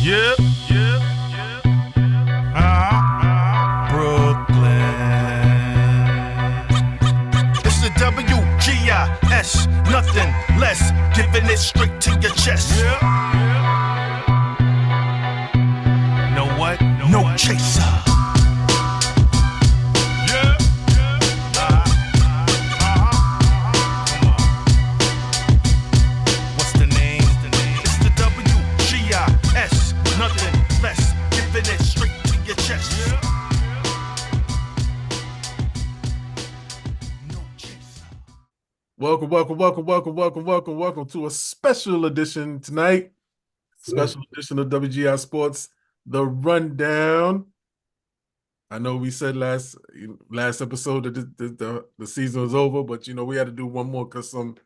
Yeah, yeah, yeah. Brooklyn. It's the WGIS, nothing less, giving it straight to your chest. Yeah, yeah. Know what? No chaser. Yeah, yeah. Come on. What's the name? It's the WGIS, nothing less, giving it straight to your chest. No chaser. Welcome to a special edition tonight. Special edition of WGI Sports, the Rundown. I know we said last episode that the season was over, but we had to do one more because some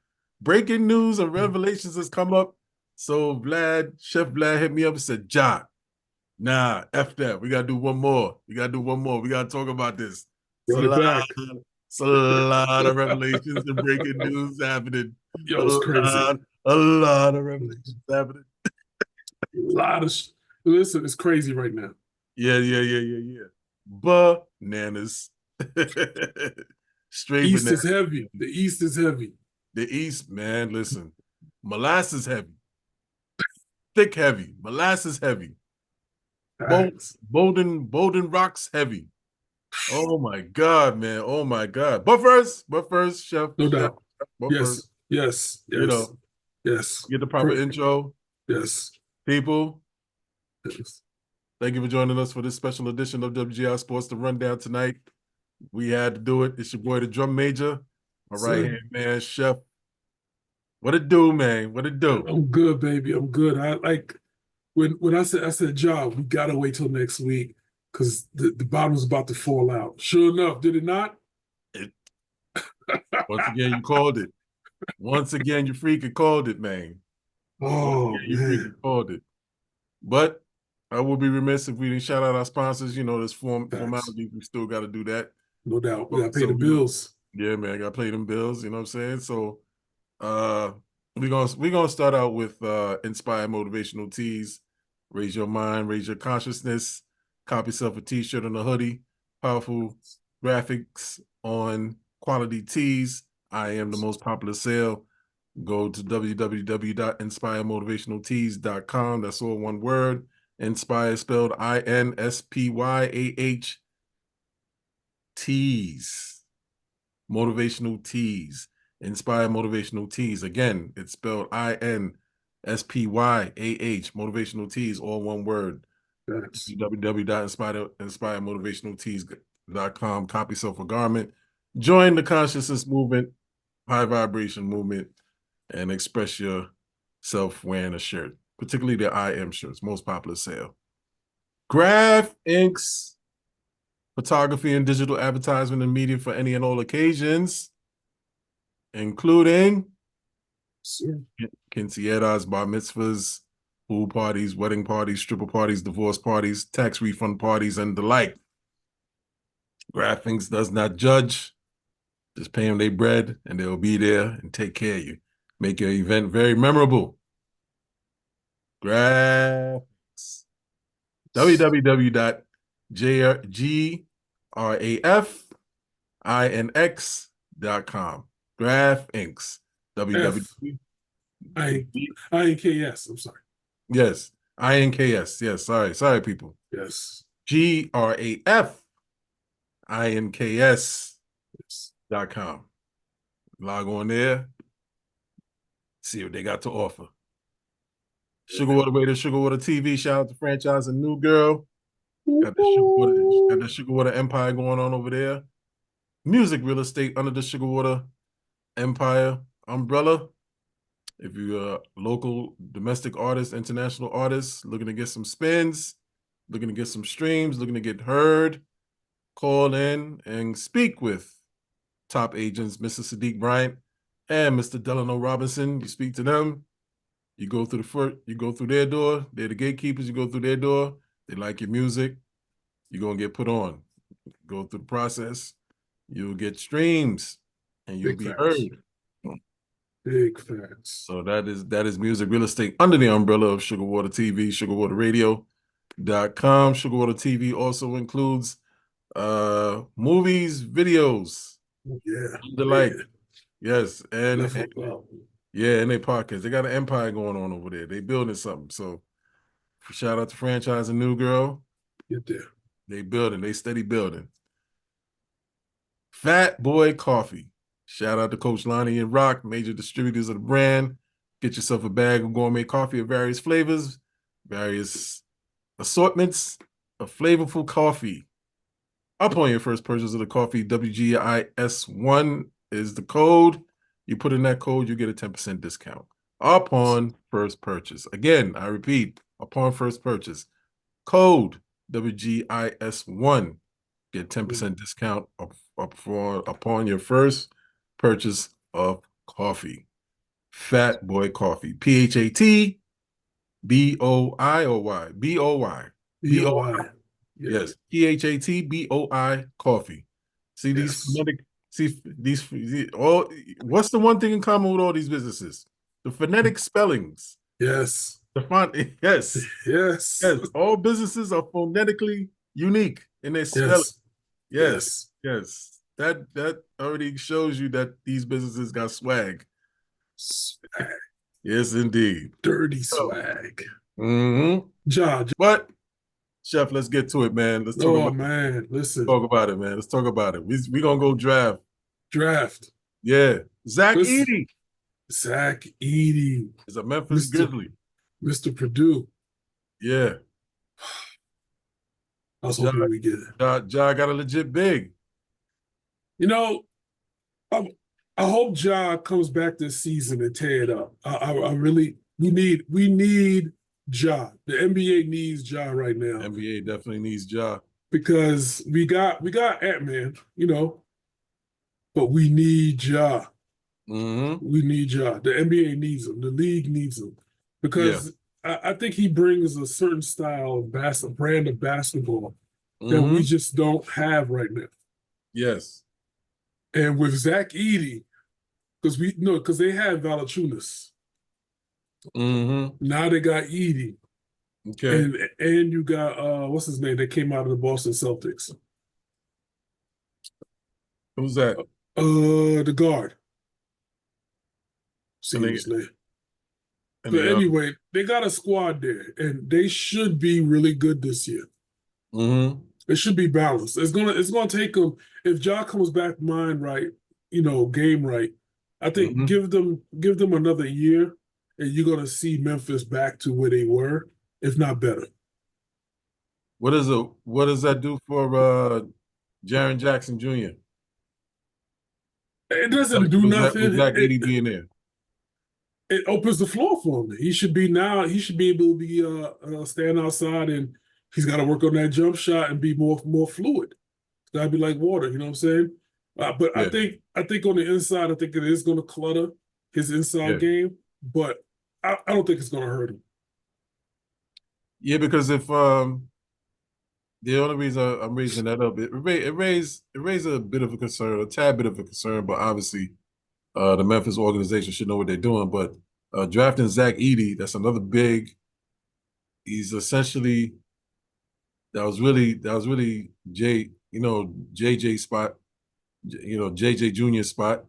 breaking news and revelations has come up. So Chef Vlad hit me up and said, "John, nah, F that. We gotta do one more. We gotta talk about this." Run it back. It's a lot of revelations and breaking news happening. Yo, it's crazy. A lot of revelations happening. Listen, it's crazy right now. Yeah. Bananas. Straight East bananas. is heavy. The East is heavy. The East, man, listen. Molasses heavy. Thick heavy. Molasses heavy. Bolden Rocks heavy. Oh my God, man. Oh my God. But first, Chef. No doubt. Yes. Yes. Yes. Get the proper intro. Yes. People, Yes. thank you for joining us for this special edition of WGI Sports, the Rundown tonight. We had to do it. It's your boy, the Drum Major. My right-hand man, Chef. What it do, man? What it do? I'm good, baby. I'm good. I like when I said, John, we gotta wait till next week because the bottom's about to fall out. Sure enough, did it not? Once again, you called it. Once again, you freaking called it, man. Oh, you man. freaking called it. But I would be remiss if we didn't shout out our sponsors. This formality, we still got to do that. No doubt. We got to pay the bills. Yeah, man, I got to pay them bills. You know what I'm saying? So we're gonna start out with Inspire Motivational Tees. Raise your mind, raise your consciousness. Cop yourself a t-shirt and a hoodie. Powerful graphics on quality tees. I am the most popular sale. Go to www.inspiremotivationaltees.com. That's all one word. Inspire spelled INSPYAH. Tees. Motivational tees. Inspire Motivational Tees. Again, it's spelled INSPYAH. Motivational tees, all one word. www.inspiremotivationaltees.com. Copy yourself a garment. Join the consciousness movement, high vibration movement, and express yourself wearing a shirt, particularly the I Am shirts, most popular sale. Graph Inks, photography and digital advertisement and media for any and all occasions, including quinceañeras, bar mitzvahs, pool parties, wedding parties, stripper parties, divorce parties, tax refund parties, and the like. Graph Inks does not judge. Just pay them their bread, and they'll be there and take care of you. Make your event very memorable. Graphics. www.grafinx.com. Graph Inks. INKS. I'm sorry. Yes. INKS. Yes. Sorry, people. Yes. GRAFINKS.com. Log on there. See what they got to offer. Sugar Water TV. Shout out to franchise and New Girl. Got the Sugar Water Empire going on over there. Music real estate under the Sugar Water Empire umbrella. If you're a local domestic artist, international artist, looking to get some spins, looking to get some streams, looking to get heard, call in and speak with top agents, Mr. Sadiq Bryant and Mr. Delano Robinson. You speak to them. You go through their door. They're the gatekeepers. You go through their door. They like your music. You're going to get put on. Go through the process. You'll get streams and you'll be heard. Big facts. So that is music real estate under the umbrella of Sugarwater TV, sugarwaterradio.com. Sugarwater TV also includes movies, videos, Yeah, the like. man. Yes, and Left out. yeah, and they podcast. They got an empire going on over there. They building something. So shout out to Franchise and New Girl. Get there. They building, they steady building. Fat Boy Coffee. Shout out to Coach Lonnie and Rock, major distributors of the brand. Get yourself a bag of gourmet coffee of various flavors, various assortments of flavorful coffee. Upon your first purchase of the coffee, WGIS1 is the code. You put in that code, you get a 10% discount upon first purchase. Again, I repeat, upon first purchase, code WGIS1. Get 10% discount upon your first purchase of coffee. Fat Boy Coffee. PHATBOI or Y? BOY. BOI. Yes. PHATBOI Coffee. See these Yes. phonetic, see these all what's the one thing in common with all these businesses? The phonetic spellings. Yes. The font, yes. Yes. Yes. All businesses are phonetically unique in their spelling. Yes. Yes. That already shows you that these businesses got swag. Swag. Yes, indeed. Dirty swag. Mm-hmm. But Chef, let's get to it, man. Let's talk about man, listen. talk about it, man. Let's talk about it. We gonna go draft. Yeah. Zach Edey is a Memphis Grizzly. Mr. Purdue. Yeah. I was hoping we get it. Ja got a legit big. You know, I hope Ja comes back this season and tear it up. I really we need Ja. The NBA needs Ja right now. NBA definitely needs Ja. Because we got Ant-Man, but we need Ja. Mm-hmm. We need Ja. The NBA needs him. The league needs him. Because I think he brings a certain style of brand of basketball that we just don't have right now. Yes. And with Zach Edey, because they had Valanciunas. Mm-hmm. Now they got Edey. Okay. And you got what's his name that came out of the Boston Celtics? Who's that? The guard. See his name. But anyway, they got a squad there, and they should be really good this year. Mm-hmm. It should be balanced. It's gonna take them if Ja comes back mind right, game right. I think give them another year, and you're gonna see Memphis back to where they were, if not better. What does that do for Jaren Jackson Jr.? It doesn't do nothing. With Zach Edey being there. It opens the floor for him. He should be able to be stand outside, and he's got to work on that jump shot and be more fluid. It's got to be like water, you know what I'm saying? But yeah. I think on the inside, I think it is going to clutter his inside game, but I don't think it's going to hurt him. Yeah, because if the only reason I'm raising that up, it raised a bit of a concern, a tad bit of a concern, but obviously the Memphis organization should know what they're doing. But drafting Zach Edey, that's another big. He's essentially that was really JJ spot, JJ Junior spot,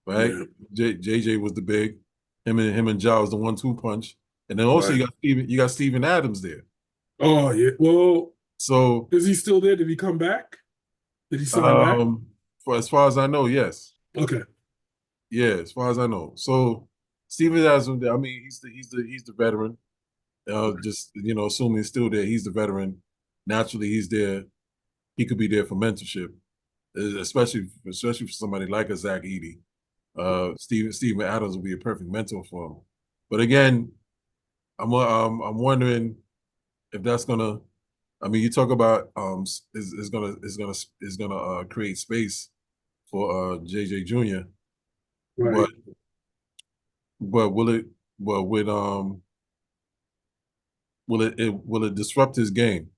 right? Yeah. JJ was the big. Him and Ja was the 1-2 punch, and then also you got Steven Adams there. Oh yeah, well, so is he still there? Did he come back? Did he sign back? As far as I know, yes. Okay. Yeah, as far as I know. So Steven Adams, I mean, he's the veteran. Just assuming he's still there, he's the veteran. Naturally, he's there. He could be there for mentorship, especially for somebody like a Zach Edey. Steven Adams will be a perfect mentor for him. But again, I'm wondering if that's gonna. I mean, you talk about is gonna create space for JJ Jr. Right. But will it? But with will it disrupt his game?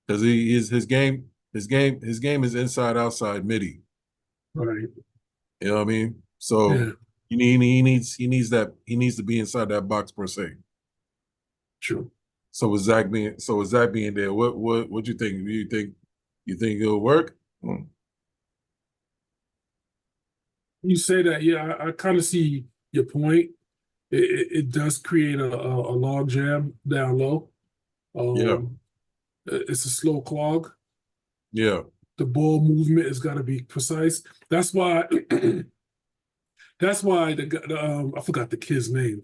Because his game is inside outside midi. Right. You know what I mean? So he needs to be inside that box per se. True. So with Zach being there, what you think? You think it'll work? You say that, yeah, I kind of see your point. It does create a log jam down low. Yeah, It's a slow clog. yeah. The ball movement has got to be precise. That's why I forgot the kid's name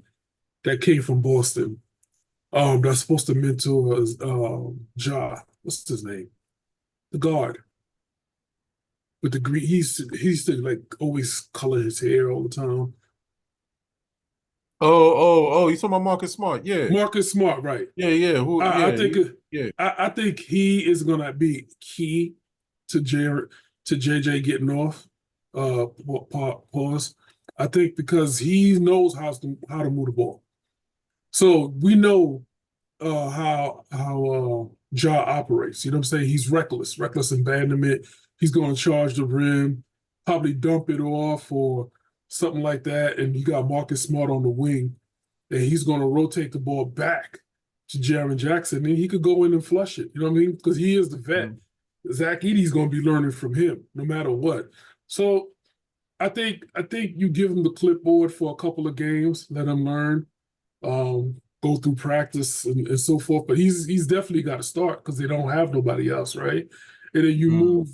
that came from Boston. That's supposed to mentor Ja. What's his name? The guard with the green. He's to like always color his hair all the time. Oh! You talking about Marcus Smart? Yeah, Marcus Smart, right? yeah. Who? I Yeah, think yeah. I think he is gonna be key to JJ getting off. Pause. I think because he knows how to move the ball. So we know how Ja operates. You know what I'm saying? He's reckless abandonment. He's going to charge the rim, probably dump it off or something like that. And you got Marcus Smart on the wing, and he's going to rotate the ball back to Jaren Jackson, and he could go in and flush it. You know what I mean? Because he is the vet. Zach Edey's going to be learning from him no matter what. So I think you give him the clipboard for a couple of games, let him learn, go through practice and so forth. But he's definitely got to start because they don't have nobody else, right? And then you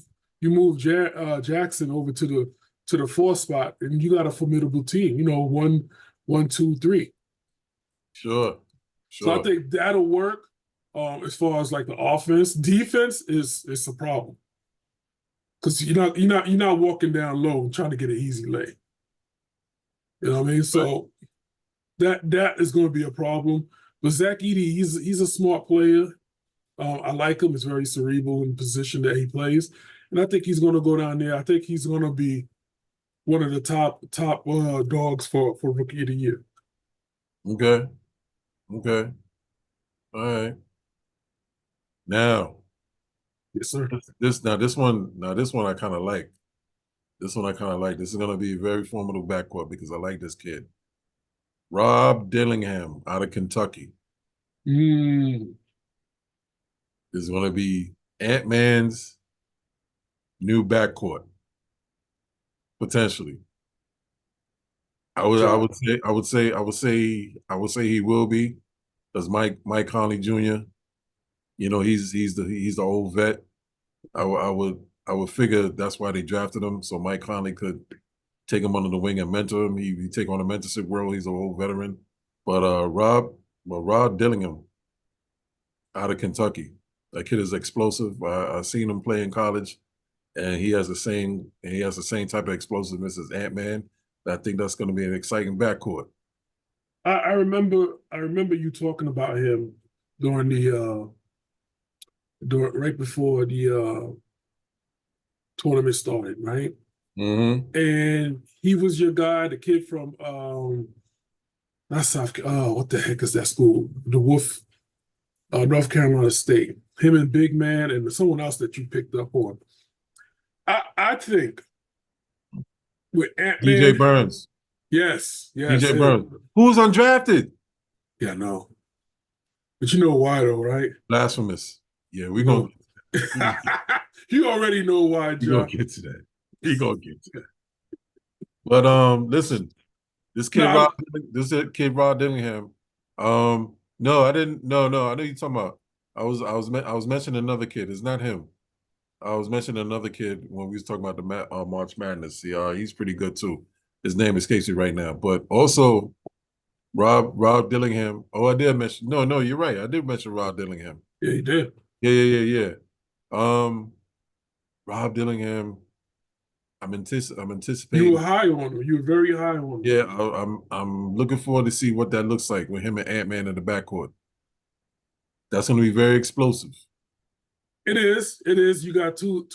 move Jackson over to the 4 spot, and you got a formidable team. You know, 1, 2, 3. Sure. So I think that'll work. As far as like the offense, defense is a problem because you're not walking down low and trying to get an easy lay. You know what I mean? So that is going to be a problem. But Zach Edey, he's a smart player. I like him. He's very cerebral in the position that he plays, and I think he's going to go down there. I think he's going to be one of the top dogs for Rookie of the Year. Okay. All right. Now, Yes, sir. this one I kind of like. This one I kind of like. This is going to be a very formidable backcourt because I like this kid. Rob Dillingham out of Kentucky. Mm. This is going to be Ant-Man's new backcourt, potentially. I would say he will be, because Mike Conley Jr. You know, he's the old vet. I would figure that's why they drafted him, so Mike Conley could take him under the wing and mentor him. He take on a mentorship role. He's an old veteran. But Rob Dillingham out of Kentucky, that kid is explosive. I've seen him play in college, and he has the same type of explosiveness as Ant-Man. I think that's going to be an exciting backcourt. I remember you talking about him during right before the tournament started, right? Mm-hmm. And he was your guy, the kid from not South. What the heck is that school? The Wolf, North Carolina State. Him and Big Man and someone else that you picked up on. I think with Ant-Man, DJ Burns. Yes, DJ Burns, who's undrafted. Yeah, no. But you know why though, right? Blasphemous. Yeah, we're going to. You already know why, John. We're going to get to that. We're going to get to that. But listen, this kid Rod Dillingham. No, I didn't. No, I know you're talking about. I was mentioning another kid. It's not him. I was mentioning another kid when we was talking about the March Madness. He's pretty good too. His name escapes me right now. But also, Rob Dillingham. Oh, I did mention. No, you're right. I did mention Rob Dillingham. Yeah, you did. Yeah. Rob Dillingham. I'm anticipating. You were high on him. You were very high on him. Yeah, I'm looking forward to see what that looks like with him and Ant-Man in the backcourt. That's going to be very explosive. It is. You got two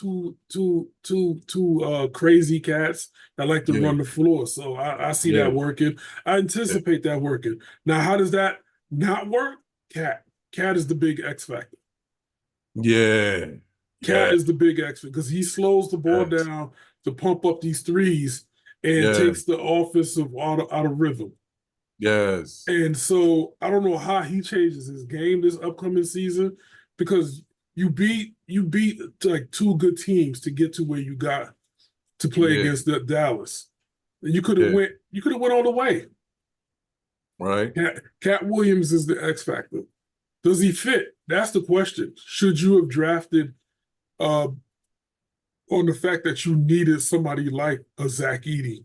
crazy cats that like to run the floor. So I see that working. I anticipate that working. Now, how does that not work? Cat is the big X factor. Yeah. Cat is the big X factor because he slows the ball down to pump up these threes, and Yeah. takes the offense out of rhythm. Yes. And so I don't know how he changes his game this upcoming season because you beat like two good teams to get to where you got to play Yeah. against the Dallas. And you could have Yeah. went all the way. Right. Cat Williams is the X factor. Does he fit? That's the question. Should you have drafted uh, on the fact that you needed somebody like a Zach Edey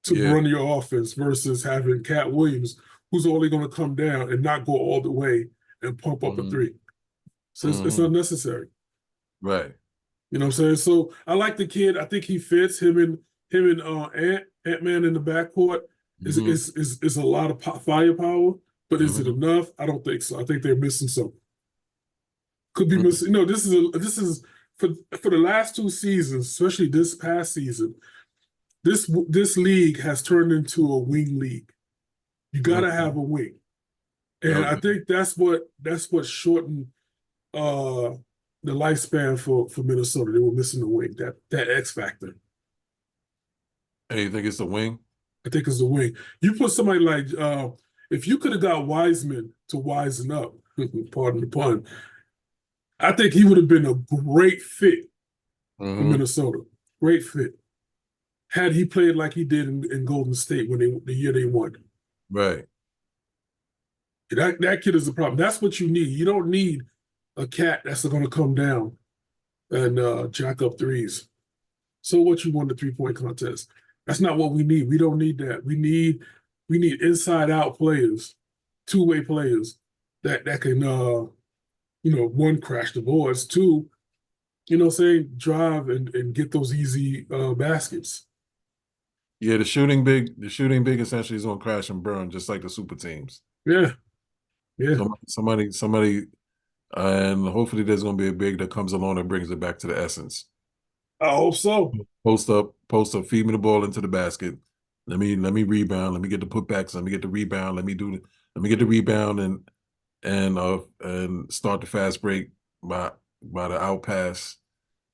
to Yeah. run your offense versus having Cat Williams, who's only going to come down and not go all the way and pump up a Mm-hmm. three. So it's Mm-hmm. unnecessary. Right. You know what I'm saying? So I like the kid. I think he fits him and Ant-Man in the backcourt is Mm-hmm. is is is a lot of firepower, but is it Mm-hmm. enough? I don't think so. I think they're missing something. Could be Mm-hmm. missing. No, this is for the last two seasons, especially this past season. This league has turned into a wing league. You got to Mm-hmm. have a wing, and I Okay. think that's what shortened uh the lifespan for Minnesota. They were missing the wing, that X factor. Hey, you think it's the wing? I think it's the wing. You put somebody like if you could have got Wiseman to wisen up, pardon the pun, I think he would have been a great fit for Mm-hmm. Minnesota. Great fit. Had he played like he did in Golden State when the year they won. Right. That kid is the problem. That's what you need. You don't need a cat that's going to come down and jack up threes. So what you won the 3-point contest? That's not what we need. We don't need that. We need inside out players, two-way players that can one, crash the boards, two, say drive and get those easy baskets. Yeah, the shooting big essentially is gonna crash and burn just like the super teams. Yeah, yeah. Somebody, and hopefully there's gonna be a big that comes along and brings it back to the essence. I hope so. Post up, feed me the ball into the basket. Let me rebound. Let me get the putbacks. Let me get the rebound. Let me get the rebound and start the fast break by the out pass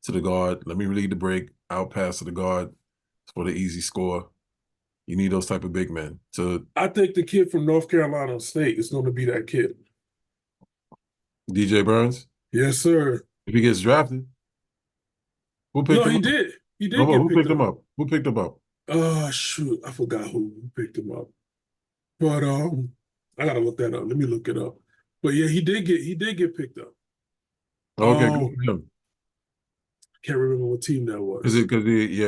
to the guard. Let me lead the break, out pass to the guard for the easy score. You need those type of big men to I think the kid from North Carolina State is going to be that kid. DJ Burns. Yes, sir. If he gets drafted, who picked No, him he up? did. He No did more. get Who picked picked him up. up? Who picked him up? Shoot, I forgot who picked him up. But I gotta look that up. Let me look it up. But yeah, he did get picked up. Okay, good Um, for him. can't remember what team that Because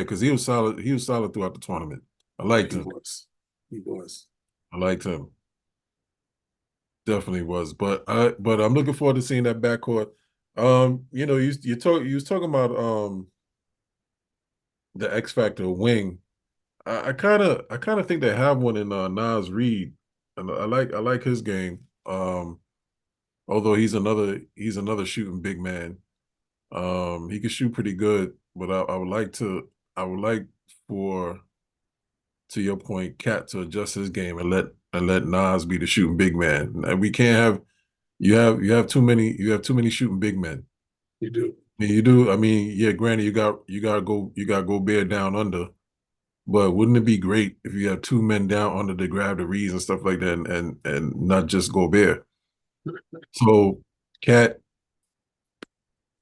was. he was solid. He was solid throughout the tournament. I Yeah, liked he him. was. He was. I liked him. Definitely was. But I'm looking forward to seeing that backcourt. You was talking about the X Factor wing. I kind of think they have one in Nas Reed, and I like his game. Although he's another shooting big man. He can shoot pretty good, but I would like for, to your point, Cat to adjust his game and let Nas be the shooting big man. And we can't have you have too many shooting big men. You do. I mean, you do. I mean, yeah, granted, you got to go bear down under. But wouldn't it be great if you have two men down under to grab the reads and stuff like that, and not just Gobert? So, Cat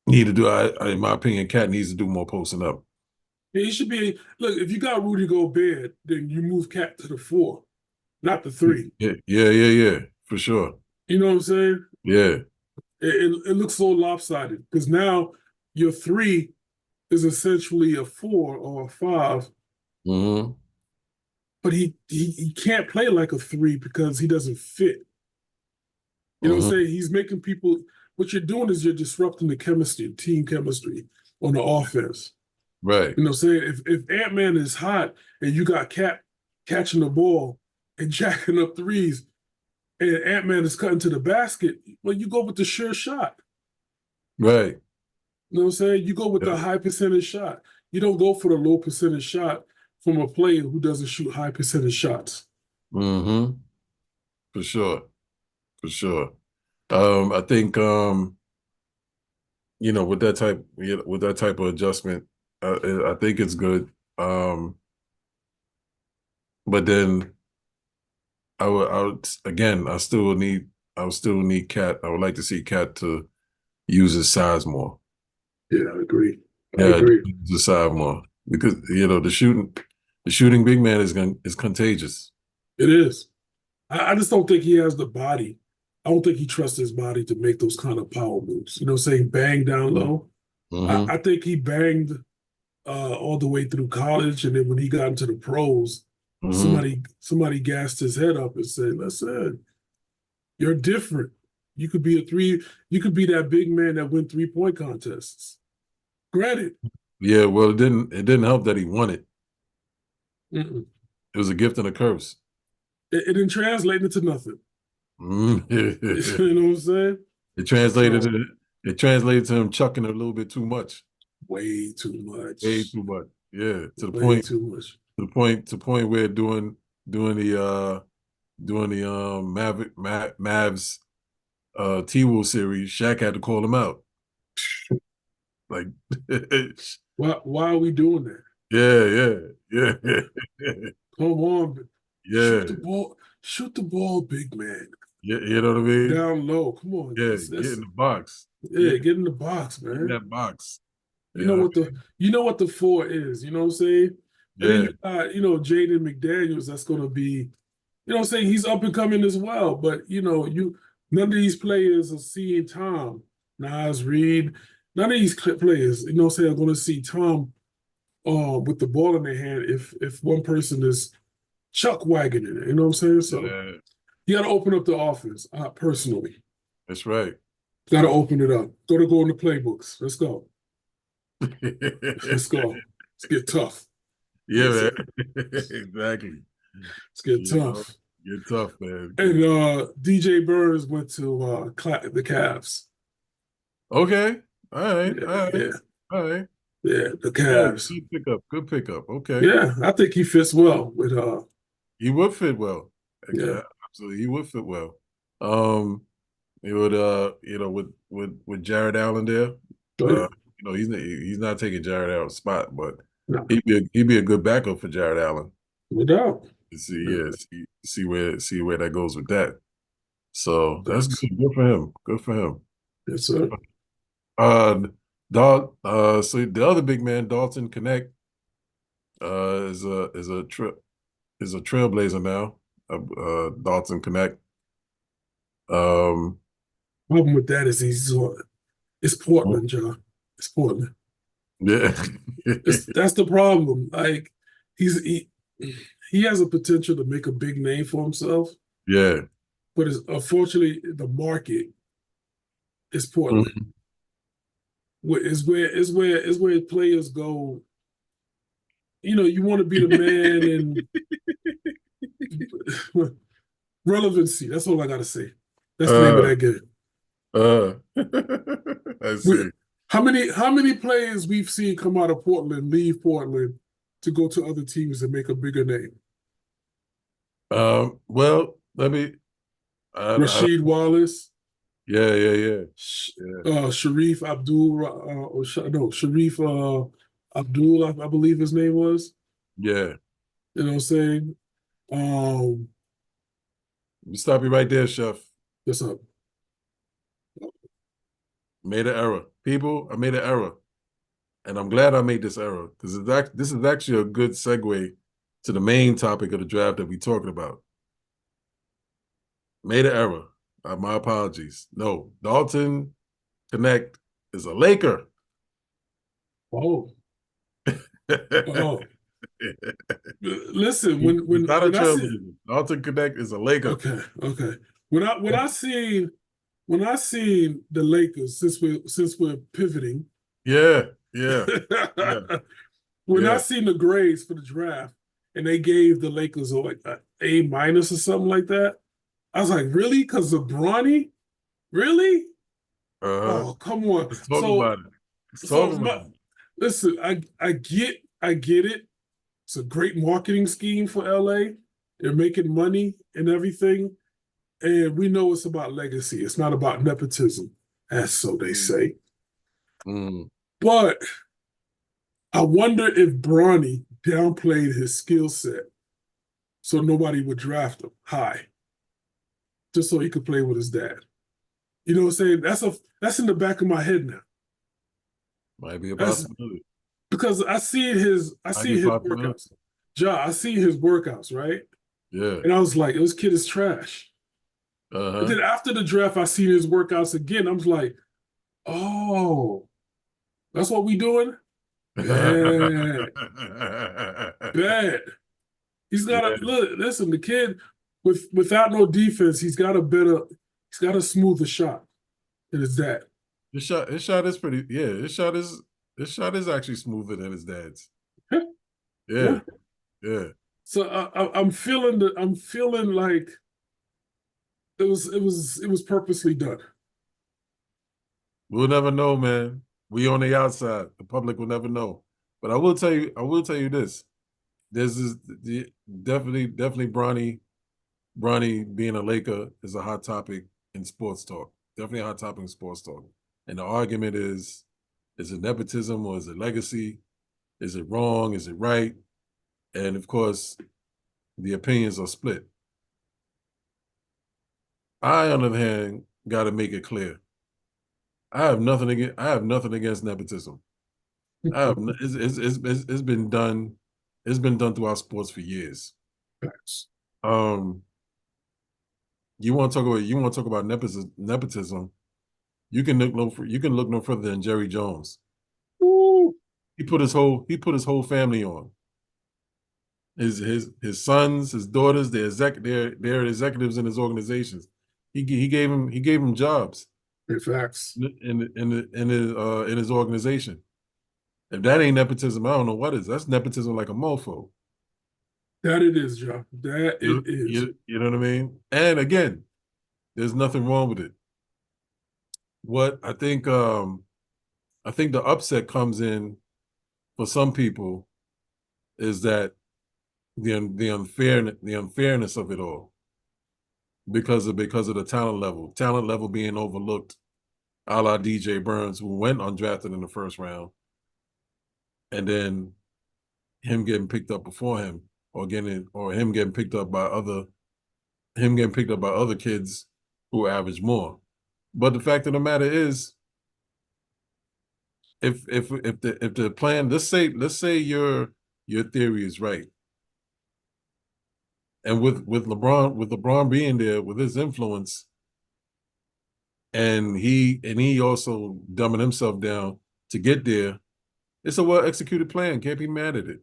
need to do. In my opinion, Cat needs to do more posting up. Yeah, he should be. Look, if you got Rudy Gobert, then you move Cat to the 4, not the 3. Yeah, yeah, for sure. You know what I'm saying? Yeah, It looks so lopsided because now your 3 is essentially a 4 or a 5, hmm but he can't play like a 3 because he doesn't fit. You know what I'm hmm saying? He's making people. What you're doing is you're disrupting the chemistry, team chemistry on the offense. right, You know what I'm saying? If Ant-Man is hot and you got Cap catching the ball and jacking up threes, and Ant-Man is cutting to the basket, well, you go with the sure shot. right. You know what I'm saying? You go with the Yeah. high percentage shot. You don't go for the low percentage shot from a player who doesn't shoot high percentage shots. hmm For sure, for sure. I think with that type of adjustment, I think it's good. But then I would again. I would still need Cat. I would like to see Cat to use his size more. Yeah, I agree. I Yeah, agree. use his size more because the shooting big man is contagious. It is. I just don't think he has the body. I don't think he trusts his body to make those kind of power moves. You know, saying bang down low. Mm-hmm. I think he banged all the way through college, and then when he got into the pros, Mm-hmm. somebody gassed his head up and said, "Listen, you're different. You could be a three. You could be that big man that win 3-point contests." Granted, Yeah, well, it didn't help that he won it. mm-mm. It was a gift and a curse. It didn't translate into nothing. Mm. You know what I'm saying? It translated So to it translated to him chucking a little bit too much, way too way much. too much. Yeah, to the Way point too much. to the point where doing the Mavs T-Wolves series, Shaq had to call him out. Like, Why are we doing that? yeah, yeah, Come on, shoot the yeah, ball. Shoot the ball, big man. yeah. You know what I mean? Down low. Come on. Yeah, This, get this, in the box. yeah, get in the box, Get in man. that box. You You know know what what the four is, you know what I'm saying? I And then mean? you got, Jaden McDaniels that's gonna be, you know what I'm saying, he's up and coming as well. But none of these players are seeing Tom, Nas Reed, none of these players, you know what I'm saying, are gonna see Tom with the ball in their hand if one person is chuck wagoning it, you know what I'm saying? So Yeah, you gotta open up the offense, personally. that's right. Gotta open it up. Go in the playbooks. Let's go. Let's go. Let's get tough. Yeah, Yes, man. sir. Exactly. Let's get You know, tough. you're tough, man. And DJ Burns went to the Cavs. Okay. All Yeah, right. All right. yeah, All right. yeah, the Yeah, Cavs. good pickup. Good pickup. Okay. Yeah, I think he fits well with He would fit well. yeah. Absolutely. He would fit well. Um, he would with Jared Allen there. Oh, yeah. He's not taking Jared Allen's spot, but No, he'd be a good backup for Jared Allen. no doubt. See, No, yeah, see where that goes with that. So that's thanks. good. Good for him. Good for him. Yes, sir. Uh, so the other big man, Dalton Connect, is a trailblazer now. Dalton Connect. Um, Problem with that is it's Portland, John. It's Portland. yeah, That's the problem. Like he he has a potential to make a big name for himself, yeah. but unfortunately the market is Portland. Mhm. Is where players go. You want to be the man and relevancy. That's all I gotta say. That's the name of Uh, that game. uh, I see. How many players we've seen come out of Portland, leave Portland to go to other teams and make a bigger name? Well, let me. Rasheed Wallace, Yeah, yeah, yeah, Sharif Abdul, no, Sharif Abdul, I believe his name was. yeah. You know what I'm saying? Um, Let me stop you right there, Chef. what's up? Made an error, people. I made an error, and I'm glad I made this error because this is actually a good segue to the main topic of the draft that we're talking about. Made an error. My apologies. No, Dalton Connect is a Laker. Oh, oh. Listen, He's not a when I see trailblazer. Dalton Connect is a Laker. okay. When I seen the Lakers, since we're pivoting, Yeah, yeah, yeah, when I yeah. seen the grades for the draft and they gave the Lakers like a A minus or something like that, I was like, really? Because of Bronny? Really? Uh-huh. Oh, come on. Let's talk about it. Let's So talk about it. listen, I get it. It's a great marketing scheme for LA. They're making money and everything. And we know it's about legacy. It's not about nepotism, as so they say. Mm. But I wonder if Bronny downplayed his skill set so nobody would draft him high, just so he could play with his dad. You know what I'm saying? That's in the back of my head now. Might be a That's possibility. because I see Might be a his possibility. workouts. Ja, I see his workouts, right? Yeah. And I was like, this kid is trash. But then after the draft, I seen his workouts again. I was like, oh, that's what we doing? Bad. Bad. He's got Yeah. a look, listen, the kid without no defense, he's got a smoother shot than his dad. His shot is pretty. Yeah, his shot is actually smoother than his dad's. Yeah. Yeah, yeah. So I'm feeling like it was purposely done. We'll never know, man. We on the outside. The public will never know. But I will tell you this. There's definitely Bronny being a Laker is a hot topic in sports talk. Definitely a hot topic in sports talk. And the argument is it nepotism or is it legacy? Is it wrong? Is it right? And of course, the opinions are split. I, on the other hand, got to make it clear. I have nothing against nepotism. It's been done. It's been done throughout sports for years. Facts. You want to talk about nepotism? You can look no further than Jerry Jones. Ooh. He put his whole family on. His sons, his daughters, they're executives in his organizations. He gave him jobs Facts. in his organization. If that ain't nepotism, I don't know what is. That's nepotism like a mofo. That it is, Joe. That it is. You know what I mean? And again, there's nothing wrong with it. What I think the upset comes in for some people is that the unfairness of it all because of the talent level being overlooked, a la DJ Burns, who went undrafted in the first round, and then him getting picked up before him, or him getting picked up by other kids who average more. But the fact of the matter is, if the plan, let's say your theory is right, and with LeBron being there with his influence, and he also dumbing himself down to get there, it's a well executed plan. Can't be mad at it.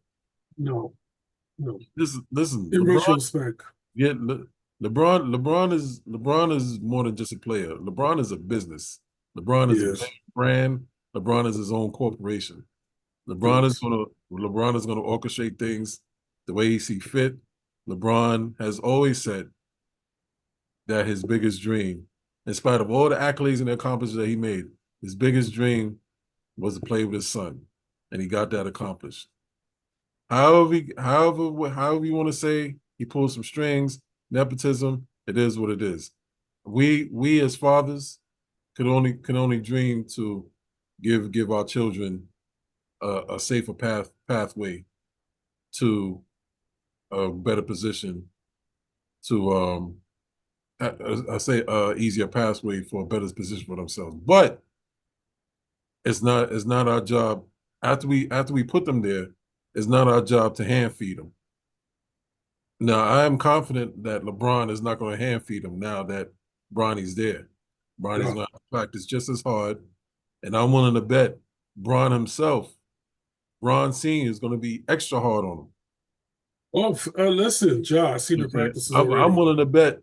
No. Listen. In LeBron, retrospect. yeah, LeBron is more than just a player. LeBron is a business. LeBron is a brand. LeBron is his own corporation. LeBron is gonna orchestrate things the way he see fit. LeBron has always said that his biggest dream, in spite of all the accolades and the accomplishments that he made, his biggest dream was to play with his son, and he got that accomplished. However you want to say he pulled some strings, nepotism, it is what it is. We as fathers could only dream to give our children a safer pathway to a better position, to I say easier pathway for a better position for themselves. But it's not our job after we put them there. It's not our job to hand feed them. Now, I am confident that LeBron is not going to hand feed him now that Bronny's there. Bronny's going to practice just as hard. And I'm willing to bet Bron himself, Bron Sr., is going to be extra hard on him. Oh, listen, Joe, I see the practices already. I'm willing to bet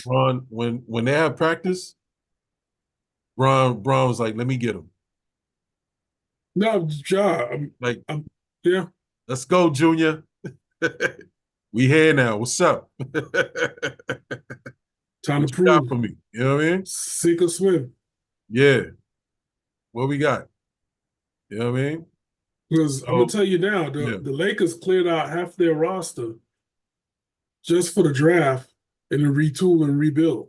Bron, when they have practice, Bron was like, let me get him. No, Joe, yeah. Let's go, Junior. We here now. What's up? Time to prove. For me. You know what I mean? Sink or swim. Yeah. What we got? You know what I mean? Because I'm going to tell you now, the Lakers cleared out half their roster just for the draft and to retool and rebuild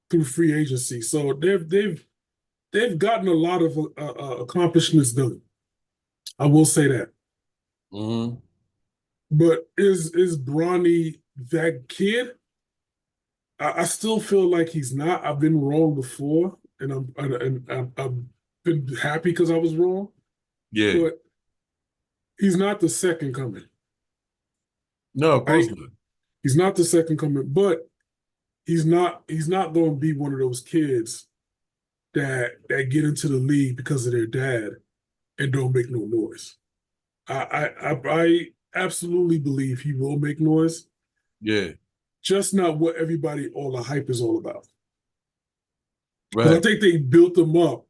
through free agency. So they've gotten a lot of accomplishments done. I will say that. Mm-hmm. But is Bronny that kid? I still feel like he's not. I've been wrong before, and I've been happy because I was wrong. Yeah. But he's not the second coming. No, of course Right? not. He's not the second coming, but he's not going to be one of those kids that get into the league because of their dad and don't make no noise. I absolutely believe he will make noise, Yeah. just not what all the hype is all about. Because I Right. think they built him up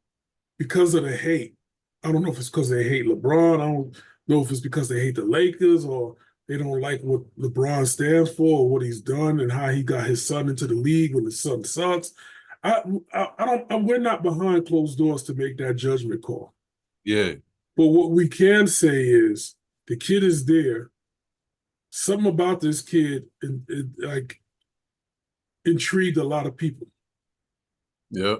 because of the hate. I don't know if it's because they hate LeBron. I don't know if it's because they hate the Lakers or they don't like what LeBron stands for or what he's done and how he got his son into the league when his son sucks. I don't. We're not behind closed doors to make that judgment call. Yeah. But what we can say is the kid is there. Something about this kid, like, intrigued a lot of people, Yeah.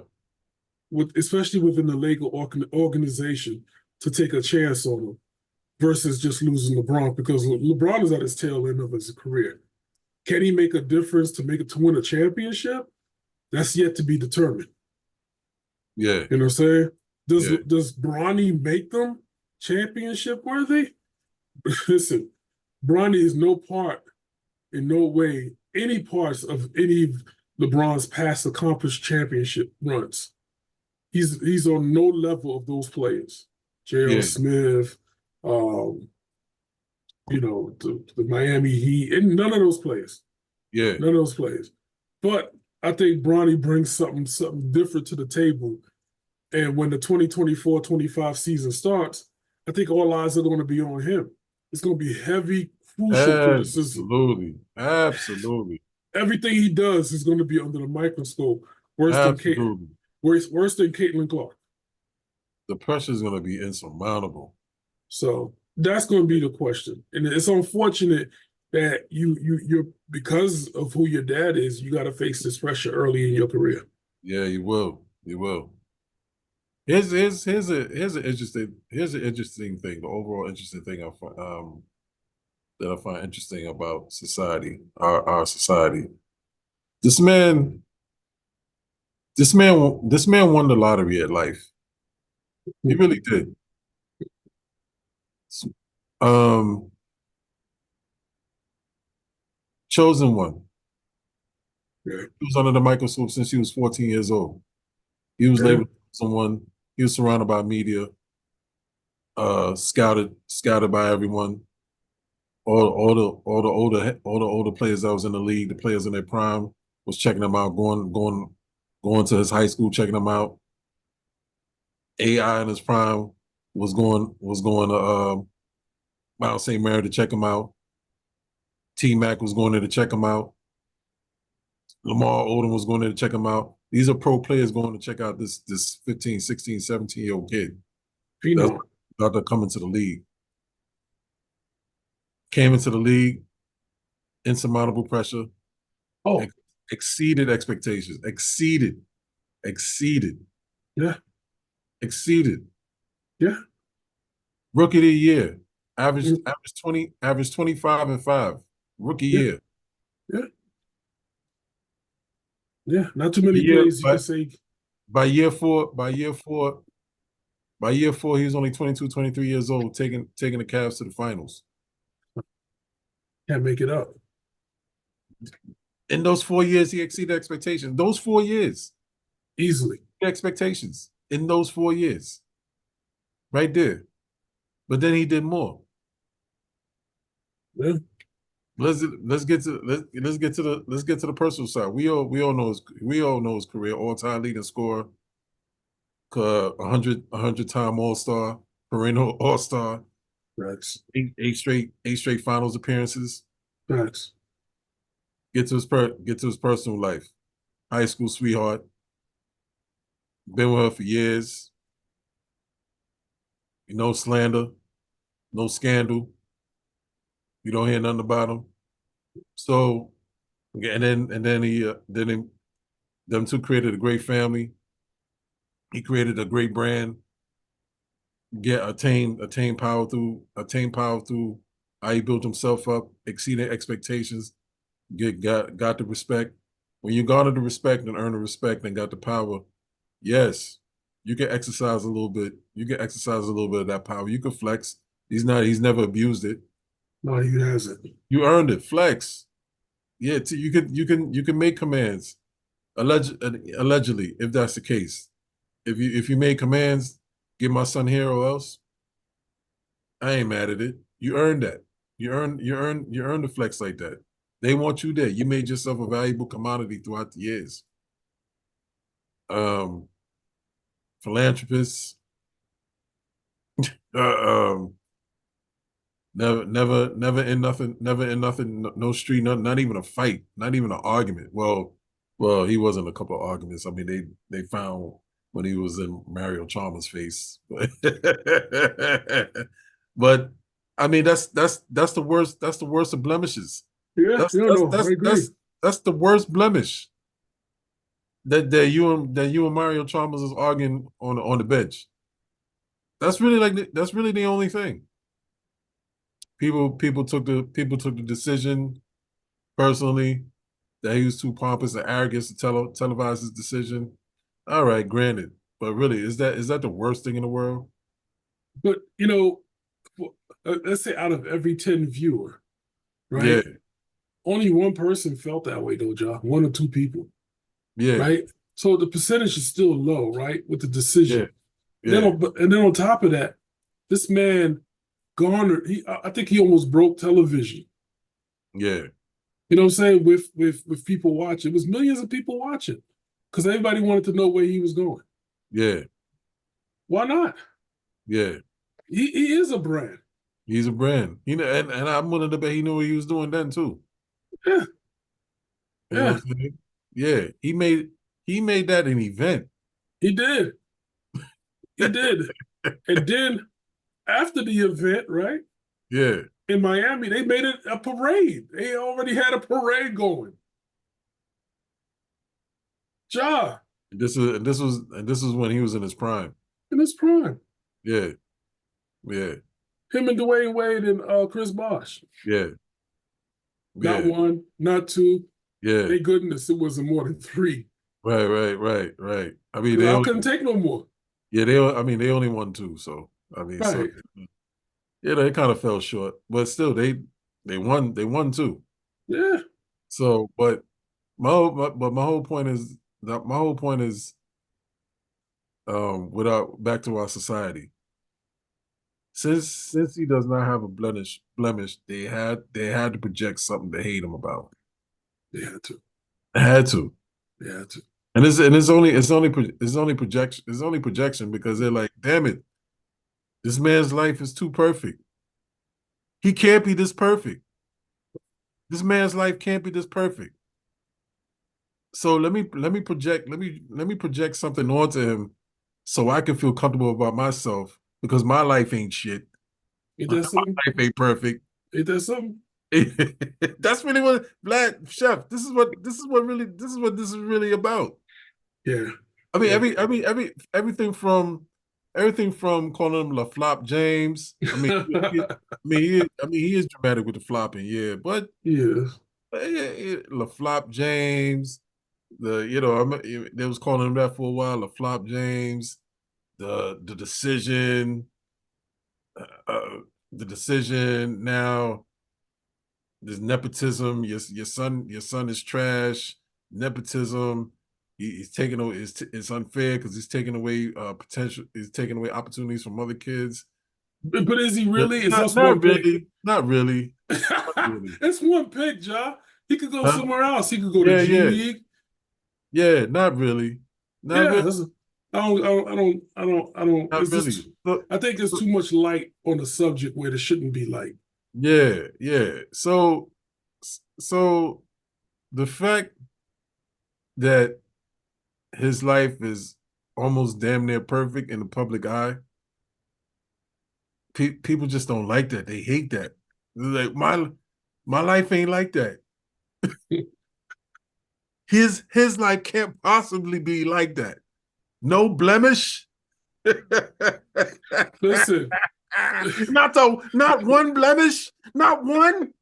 especially within the Laker organization, to take a chance on him versus just losing LeBron because LeBron is at his tail end of his career. Can he make a difference to win a championship? That's yet to be determined. Yeah. You know what I'm saying? Yeah. Does Bronny make them championship worthy? Listen, Bronny is in no way, any parts of any of LeBron's past accomplished championship runs. He's on no level of those players. J.R. Yeah. Smith, um, the Miami Heat, and none of those players. Yeah. None of those players. But I think Bronny brings something different to the table. And when the 2024-25 season starts, I think all eyes are going to be on him. It's going to be heavy, crucial criticism. Absolutely. Absolutely. Everything he does is going to be under the microscope, worse than Kate, Absolutely. worse than Caitlin Clark. The pressure is going to be insurmountable. So that's going to be the question, and it's unfortunate that you're because of who your dad is, you got to face this pressure early in your career. Yeah, you will. You will. Here's an interesting thing. The overall interesting thing that I find interesting about society, our society. This man, this man won the lottery at life. He really did. Um, chosen one. Yeah. He was under the microscope since he was 14 years old. He was Yeah. labeled someone. He was surrounded by media, scouted by everyone. All the older players that was in the league, the players in their prime, was checking him out, going to his high school, checking him out. AI in his prime was going to Mount St. Mary to check him out. T Mac was going there to check him out. Lamar Odom was going there to check him out. These are pro players going to check out this 15, 16, 17-year-old kid that's about to come into the league. Came into the league, insurmountable pressure, exceeded expectations, exceeded, Yeah. exceeded. Yeah. Rookie of the year, average Mm. 25 and 5. Rookie Yeah. year. Yeah. Yeah. Not too many Year, plays you can say. by year four, he was only 22, 23 years old, taking the Cavs to the finals. Can't make it up. In those 4 years, he exceeded expectations. Those 4 years, Easily. expectations in those 4 years, right there. But then he did more. Yeah. Let's get to the personal side. We all know his career, all-time leading scorer, 100-time All-Star, perennial All-Star, Facts. eight straight finals appearances. Facts. Get to his personal life. High school sweetheart. Been with her for years. No slander, no scandal. You don't hear nothing about him. So, and then them two created a great family. He created a great brand. Attain power through how he built himself up, exceeded expectations, got the respect. When you garner the respect and earn the respect and got the power, yes, you can exercise a little bit. You can exercise a little bit of that power. You can flex. He's never abused it. No, he hasn't. You earned it. Flex. Yeah, you can make commands. Allegedly, if that's the case. If you made commands, get my son here or else, I ain't mad at it. You earned that. You earned the flex like that. They want you there. You made yourself a valuable commodity throughout the years. Um, Philanthropists, um, never in nothing, never in nothing, no street, not even a fight, not even an argument. Well, he was in a couple of arguments. I mean, they found when he was in Mario Chalmers' face, but I mean that's the worst. That's the worst of blemishes. Yeah, That's no, that's no, I that's agree. that's the worst blemish that you and Mario Chalmers is arguing on the bench. That's really the only thing. People took the decision personally that he was too pompous and arrogant to televise his decision. All right, granted, but really, is that the worst thing in the world? But let's say out of every 10 viewer, Yeah, right? Only one person felt that way, though, John. One or two people, yeah, right? So the percentage is still low, right, with the yeah, decision. yeah, And then on top of that, this man garnered. I think he almost broke television. yeah, You know what I'm saying? With people watching, it was millions of people watching because everybody wanted to know where he was going. yeah, Why not? yeah. He is a brand. He's a brand. And I'm willing to bet he knew what he was doing then too. Yeah, You know yeah, what I'm saying? Yeah, he made that an event. he did. He did. And then after the event, right, Yeah. in Miami, they made it a parade. They already had a parade going. Ja This was when he was in his prime. in his prime. Yeah, yeah, Him and Dwayne Wade and Chris Bosh. yeah, Not yeah, one, not two. yeah. Thank goodness it wasn't more than three. Right. I mean, Because I couldn't take no more. I mean, they only won two, so I mean, so Right. yeah, they kind of fell short, but still, they won two. Yeah. So, but my whole point is that my whole point is, without back to our society. Since he does not have a blemish, they had to project something to hate him about. They had to. They had to. They had to. And it's only projection because they're like, damn it, this man's life is too perfect. He can't be this perfect. This man's life can't be this perfect. So let me project something onto him so I can feel comfortable about myself because my life ain't shit. Ain't My that something? life ain't perfect. Ain't that something? That's really what Vlad Chef. This is what this is really about. Yeah. I mean, Yeah. everything from calling him LaFlop James. I mean, he is dramatic with the flopping, yeah. But Yes. LaFlop James, they was calling him that for a while. LaFlop James, the decision, uh, the decision. Now there's nepotism. Your son is trash. Nepotism. He's taking away. It's unfair because he's taking away potential. He's taking away opportunities from other kids. But is he really? It's Not, just not one pick. really. Not really. Not really. It's one pick, Ja. He could go Huh? somewhere else. He could go to Yeah, G yeah, League. yeah. Not really. Not Yeah. really. I don't. Not It's really. just. Look, I think there's too much light on the subject where there shouldn't be light. yeah, yeah. So the fact that his life is almost damn near perfect in the public eye, people just don't like that. They hate that. They're like my life ain't like that. His life can't possibly be like that. No blemish. Listen, Not one blemish, not one.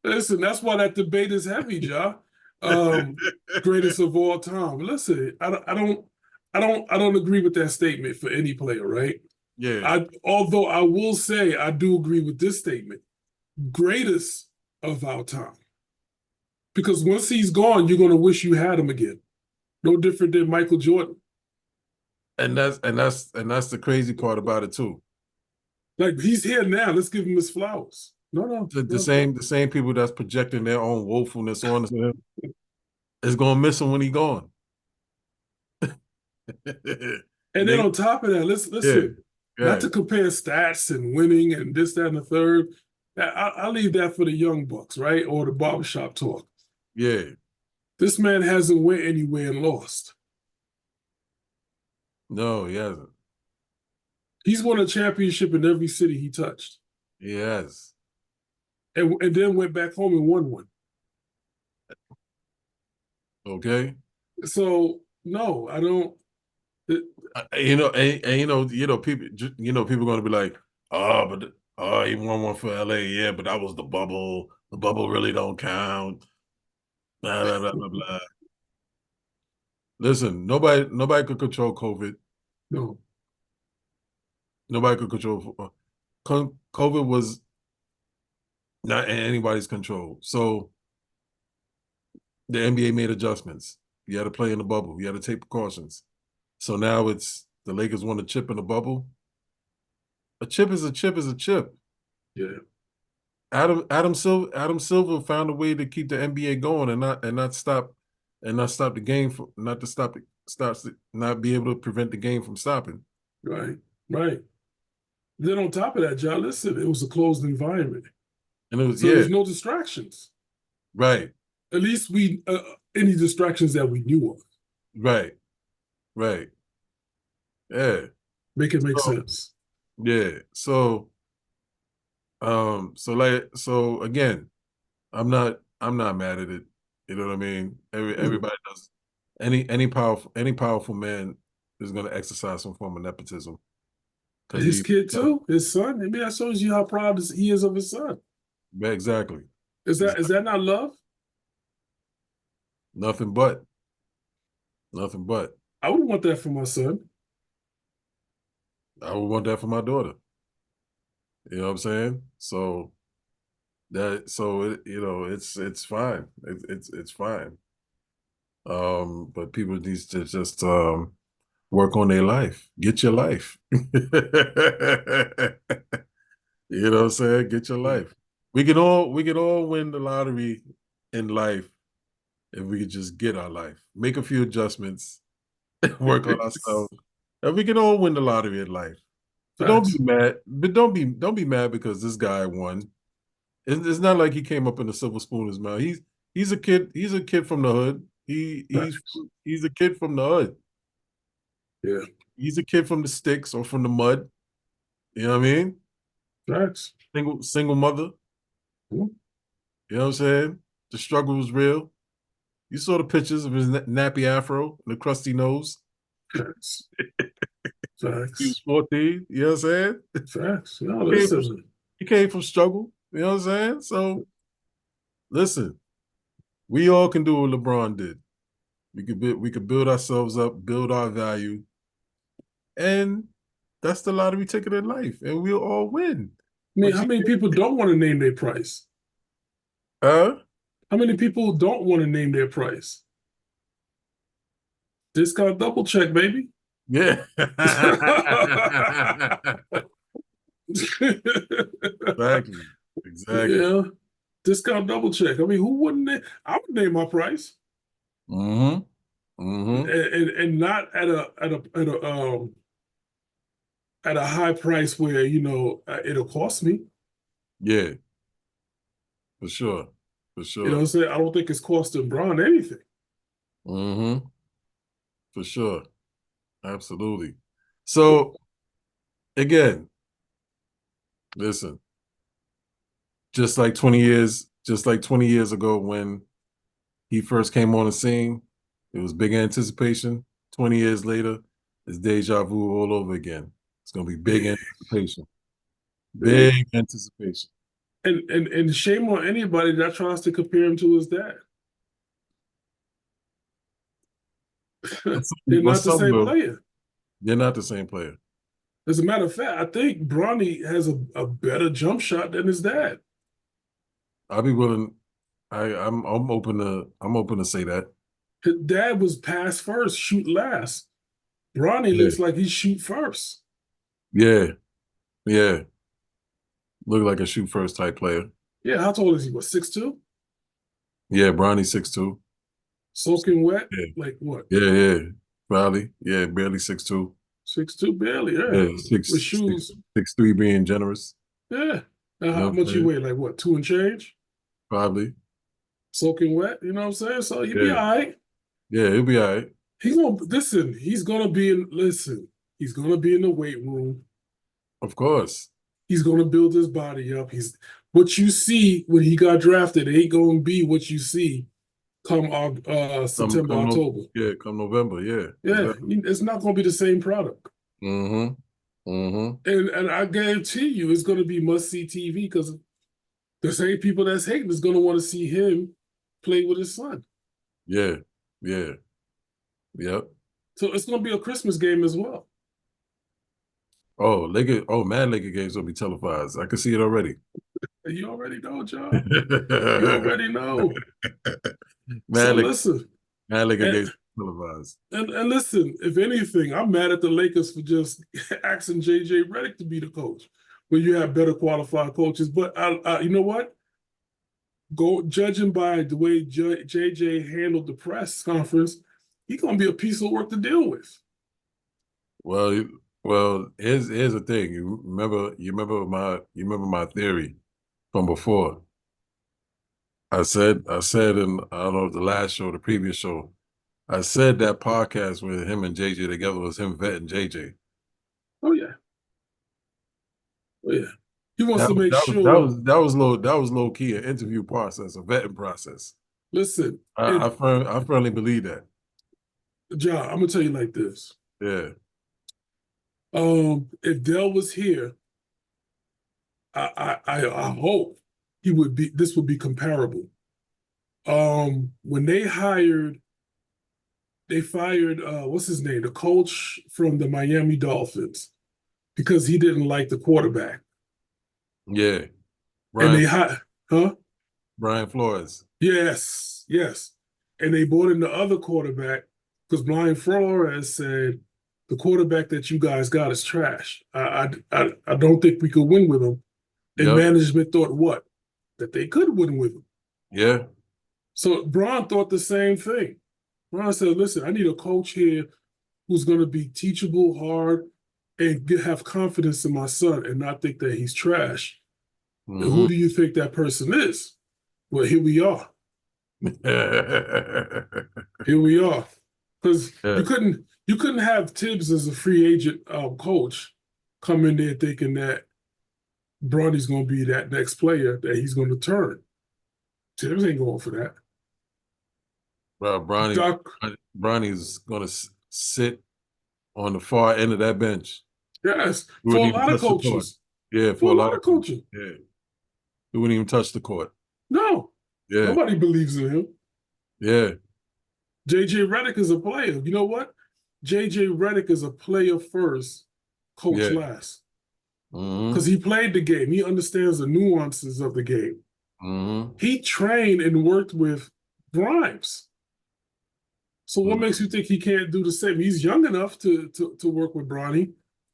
Listen, that's why that debate is heavy, Ja. Um, Greatest of all time. But listen, I don't agree with that statement for any player, right? Yeah, Although I will say I do agree with this statement. Greatest of our time. Because once he's gone, you're gonna wish you had him again. No different than Michael Jordan. and that's the crazy part about it too. Like he's here now. Let's give him his flowers. No, no, The, the no. same the same people that's projecting their own woefulness on him is gonna miss him when he's gone. And then on top of that, let's Yeah, listen. Not yeah, to compare stats and winning and this, that, and the third. I'll leave that for the young bucks, right? Or the barbershop talk. yeah. This man hasn't went anywhere and lost. No, he hasn't. He's won a championship in every city he touched, He has. and then went back home and won one. Okay. So no, I don't. People going to be like, oh, but he won one for LA, yeah, but that was the bubble. The bubble really don't count. Blah blah blah blah blah. Listen, nobody could control COVID. No, Nobody could control. COVID was not in anybody's control. So the NBA made adjustments. You had to play in the bubble. You had to take precautions. So now it's the Lakers want a chip in the bubble. A chip is a chip is a chip. yeah, Adam Silver found a way to keep the NBA going and not stop the game for not to stop it stops not be able to prevent the game from stopping. right, right. Then on top of that, John, listen, it was a closed environment, And it was so there's no distractions. right, At least we any distractions that we knew of. right, right. Yeah. Make it make So sense. yeah. So again, I'm not mad at it. You know what I mean? Everybody does any powerful man is gonna exercise some form of nepotism. Because His kid too, his son. I mean, that shows you how proud he is of his son. exactly. Is that not love? Nothing but. Nothing but. I would want that for my son. I would want that for my daughter. You know what I'm saying? It's fine. It's fine. But people need to just work on their life. Get your life. You know what I'm saying? Get your life. We could all win the lottery in life if we could just get our life. Make a few adjustments, work on ourselves. And we can all win the lottery in life. But don't Facts. be mad. But don't be mad because this guy won. It's not like he came up in a silver spoon in his mouth. He's a kid. He's a kid from the hood. Facts. He's a kid from the hood. Yeah. He's a kid from the sticks or from the mud. You know what I mean? Facts. Single mother. Mhm. You know what I'm saying? The struggle was real. You saw the pictures of his nappy afro and the crusty nose. Facts. He was Facts. 14. You know what I'm saying? Facts. No, He came from, listen. he came from struggle. You know what I'm saying? So listen, we all can do what LeBron did. We could build ourselves up, build our value, and that's the lottery ticket in life, and we'll all win. I mean, But how many people don't want to name their price? huh? How many people don't want to name their price? Discount double check, baby. Yeah. Exactly. Exactly. Yeah. Discount double check. I mean, who wouldn't name? I would name my price. Mm-hmm. Mm-hmm. And not at a high price where it'll cost me. Yeah, for sure. For You know what sure. I'm saying? I don't think it's costing Braun anything. Mm-hmm. For sure. Absolutely. So again, listen, just like 20 years ago when he first came on the scene, it was big anticipation. 20 years later, it's deja vu all over again. It's gonna be big Yeah. anticipation. Big anticipation. And shame on anybody that tries to compare him to his dad. They're Well, not the some same will. player. They're not the same player. As a matter of fact, I think Bronny has a better jump shot than his dad. I'll be willing. I'm open to say that. His dad was pass first, shoot last. Bronny Yeah. looks like he shoot first. Yeah. Yeah. Look like a shoot first type player. Yeah, how tall is he? What, 6'2"? Yeah, Bronny 6'2". Soaking wet? Yeah. Like what? Yeah. Probably. Yeah, barely 6'2". 6'2", barely, yeah. Yeah, With six six shoes. 6'3", being generous. Yeah. Now You know how what I'm much he saying? weigh? Like what, 2 and change? Probably. Soaking wet, you know what I'm saying? So he'll be Yeah. all right. Yeah, he'll be all right. He's gonna be he's gonna be in the weight room. Of course. He's gonna build his body up. He's what you see when he got drafted ain't gonna be what you see come September, Come no, October. yeah, come November. Yeah, Yeah, exactly. it's not gonna be the same product. Mm-hmm. Mm-hmm. And I guarantee you it's gonna be must-see TV because the same people that's hating is gonna want to see him play with his son. Yeah. Yeah. Yep. So it's gonna be a Christmas game as well. Mad Laker games will be televised. I can see it already. You already know, John. You already know. So Mad Laker, listen, Mad Laker and, games televised. and listen, if anything, I'm mad at the Lakers for just asking JJ Redick to be the coach when you have better qualified coaches. But you know what? Judging by the way JJ handled the press conference, he's gonna be a piece of work to deal with. Well, here's the thing. You remember my theory from before. I said in, I don't know, the last show, the previous show, I said that podcast with him and JJ together was him vetting JJ. Oh yeah, oh yeah. He wants That to was make that was that sure. was that was low key an interview process, a vetting process. Listen, I firmly believe that. John, I'm gonna tell you like this. Yeah. If Dell was here, I hope he would be. This would be comparable. When they fired what's his name, the coach from the Miami Dolphins, because he didn't like the quarterback, Yeah. and they hired, huh? Brian Flores. Yes, and they brought in the other quarterback because Brian Flores said the quarterback that you guys got is trash. I don't think we could win with him. And Yep. management thought what? That they could win with him. Yeah. So Braun thought the same thing. Braun said, listen, I need a coach here who's going to be teachable, hard, and have confidence in my son and not think that he's trash. Mm-hmm. And who do you think that person is? Well, here we are. Here we are. Because you couldn't have Tibbs as a free agent coach come in there thinking that Bronny's going to be that next player that he's going to turn. Tibbs ain't going for that. Bro, Bronny's going to sit on the far end of that bench. Yes, for a lot of coaches. Yeah, for a lot of coaches. Yeah. He wouldn't even touch the court. No. Yeah. Nobody believes in him. Yeah. JJ Redick is a player. You know what? JJ Redick is a player first, coach last. Because he played the game. He understands the nuances of the game. Mm-hmm. He trained and worked with Grimes. So what makes you think he can't do the same? He's young enough to work with Bronny.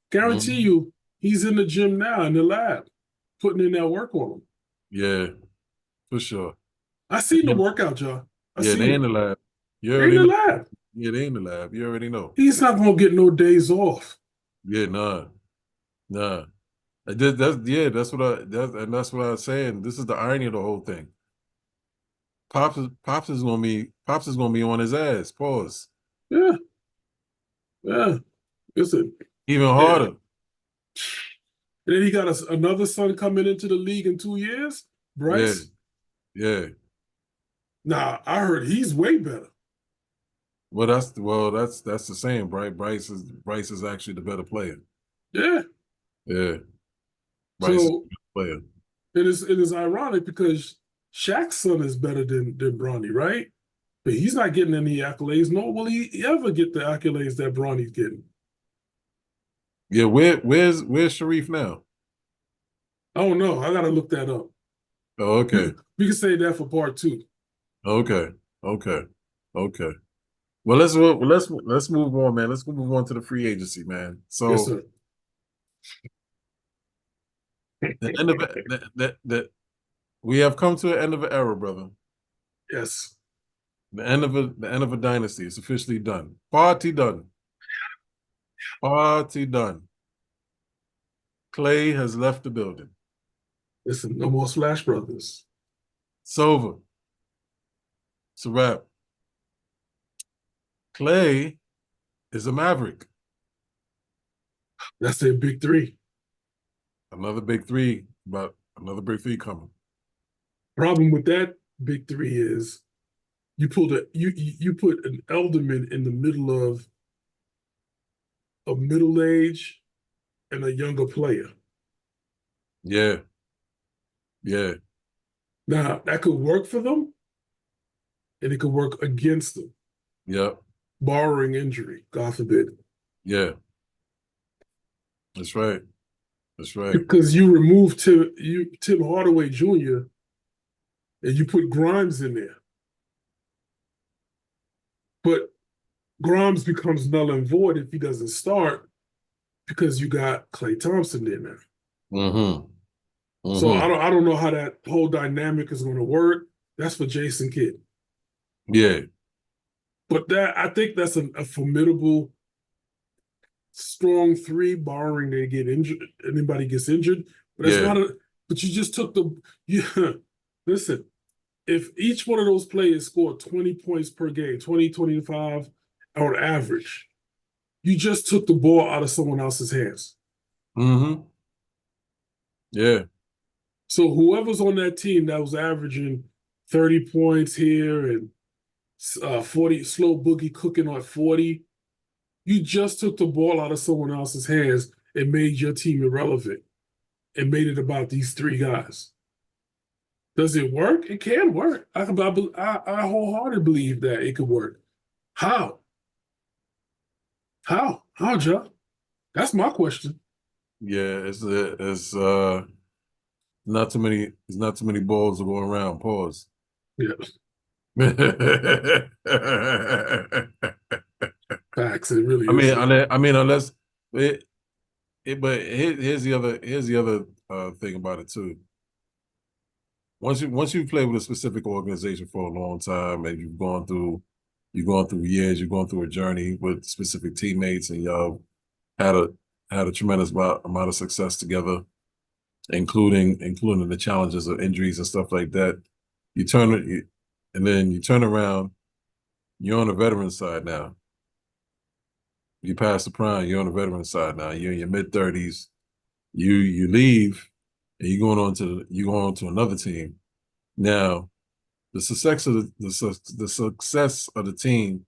Guarantee you, he's in the gym now in the lab, putting in that work on him. Yeah, for sure. I seen the workout, John. They in the lab. They're in the lab. Yeah, they in the lab. You already know. He's not gonna get no days off. Yeah, nah. That's what I was saying. This is the irony of the whole thing. Pops is gonna be on his ass. Pause. Yeah. Listen. Even harder. And then he got another son coming into the league in 2 years, Bryce. Yeah. Nah, I heard he's way better. Well, that's the same, right? Bryce is actually the better player. Yeah. Yeah. Bryce is a So good player. it is ironic because Shaq's son is better than Bronny, right? But he's not getting any accolades, nor will he ever get the accolades that Bronny's getting. Yeah, where's Sharif now? I don't know. I gotta look that up. Oh, okay. We can say that for part two. Okay. Okay. Okay. Well, let's move on, man. Let's move on to the free agency, man. Yes, So sir. the end of it, that we have come to the end of an era, brother. Yes. The end of a dynasty is officially done. Party done. Party done. Clay has left the building. Listen, no more Splash Brothers. It's over. It's a wrap. Clay is a Maverick. That's their big three. Another big three, but another big three coming. Problem with that big three is you put an elderman in the middle of a middle age and a younger player. Yeah. Yeah. Now that could work for them, and it could work against them, Yep. barring injury, God forbid. Yeah. That's right. That's right. Because you remove Tim Hardaway Jr. and you put Grimes in there, but Grimes becomes null and void if he doesn't start because you got Klay Thompson there now. Mm-hmm. So Mm-hmm. I don't know how that whole dynamic is going to work. That's for Jason Kidd. Yeah. But that I think that's a formidable, strong three, barring they get injured, anybody gets injured. But that's Yeah. not a. But you just took the. Yeah, listen. If each one of those players scored 20 points per game, 20, 25 on average, you just took the ball out of someone else's hands. Mm-hmm. Yeah. So whoever's on that team that was averaging 30 points here and 40, slow boogie cooking on 40, you just took the ball out of someone else's hands and made your team irrelevant and made it about these three guys. Does it work? It can work. I wholeheartedly believe that it could work. How? How, John? That's my question. Yeah. It's not too many. There's not too many balls to go around. Pause. Yeah, facts. It really is. I mean, unless but here's the other thing about it too. Once you play with a specific organization for a long time and you've gone through years, you've gone through a journey with specific teammates, and y'all had a tremendous amount of success together, including the challenges of injuries and stuff like that. And then you turn around, you're on the veteran side now. You pass the prime, you're on the veteran side now. You're in your mid-30s. You leave, and you're going on to another team. Now, the success of the success of the team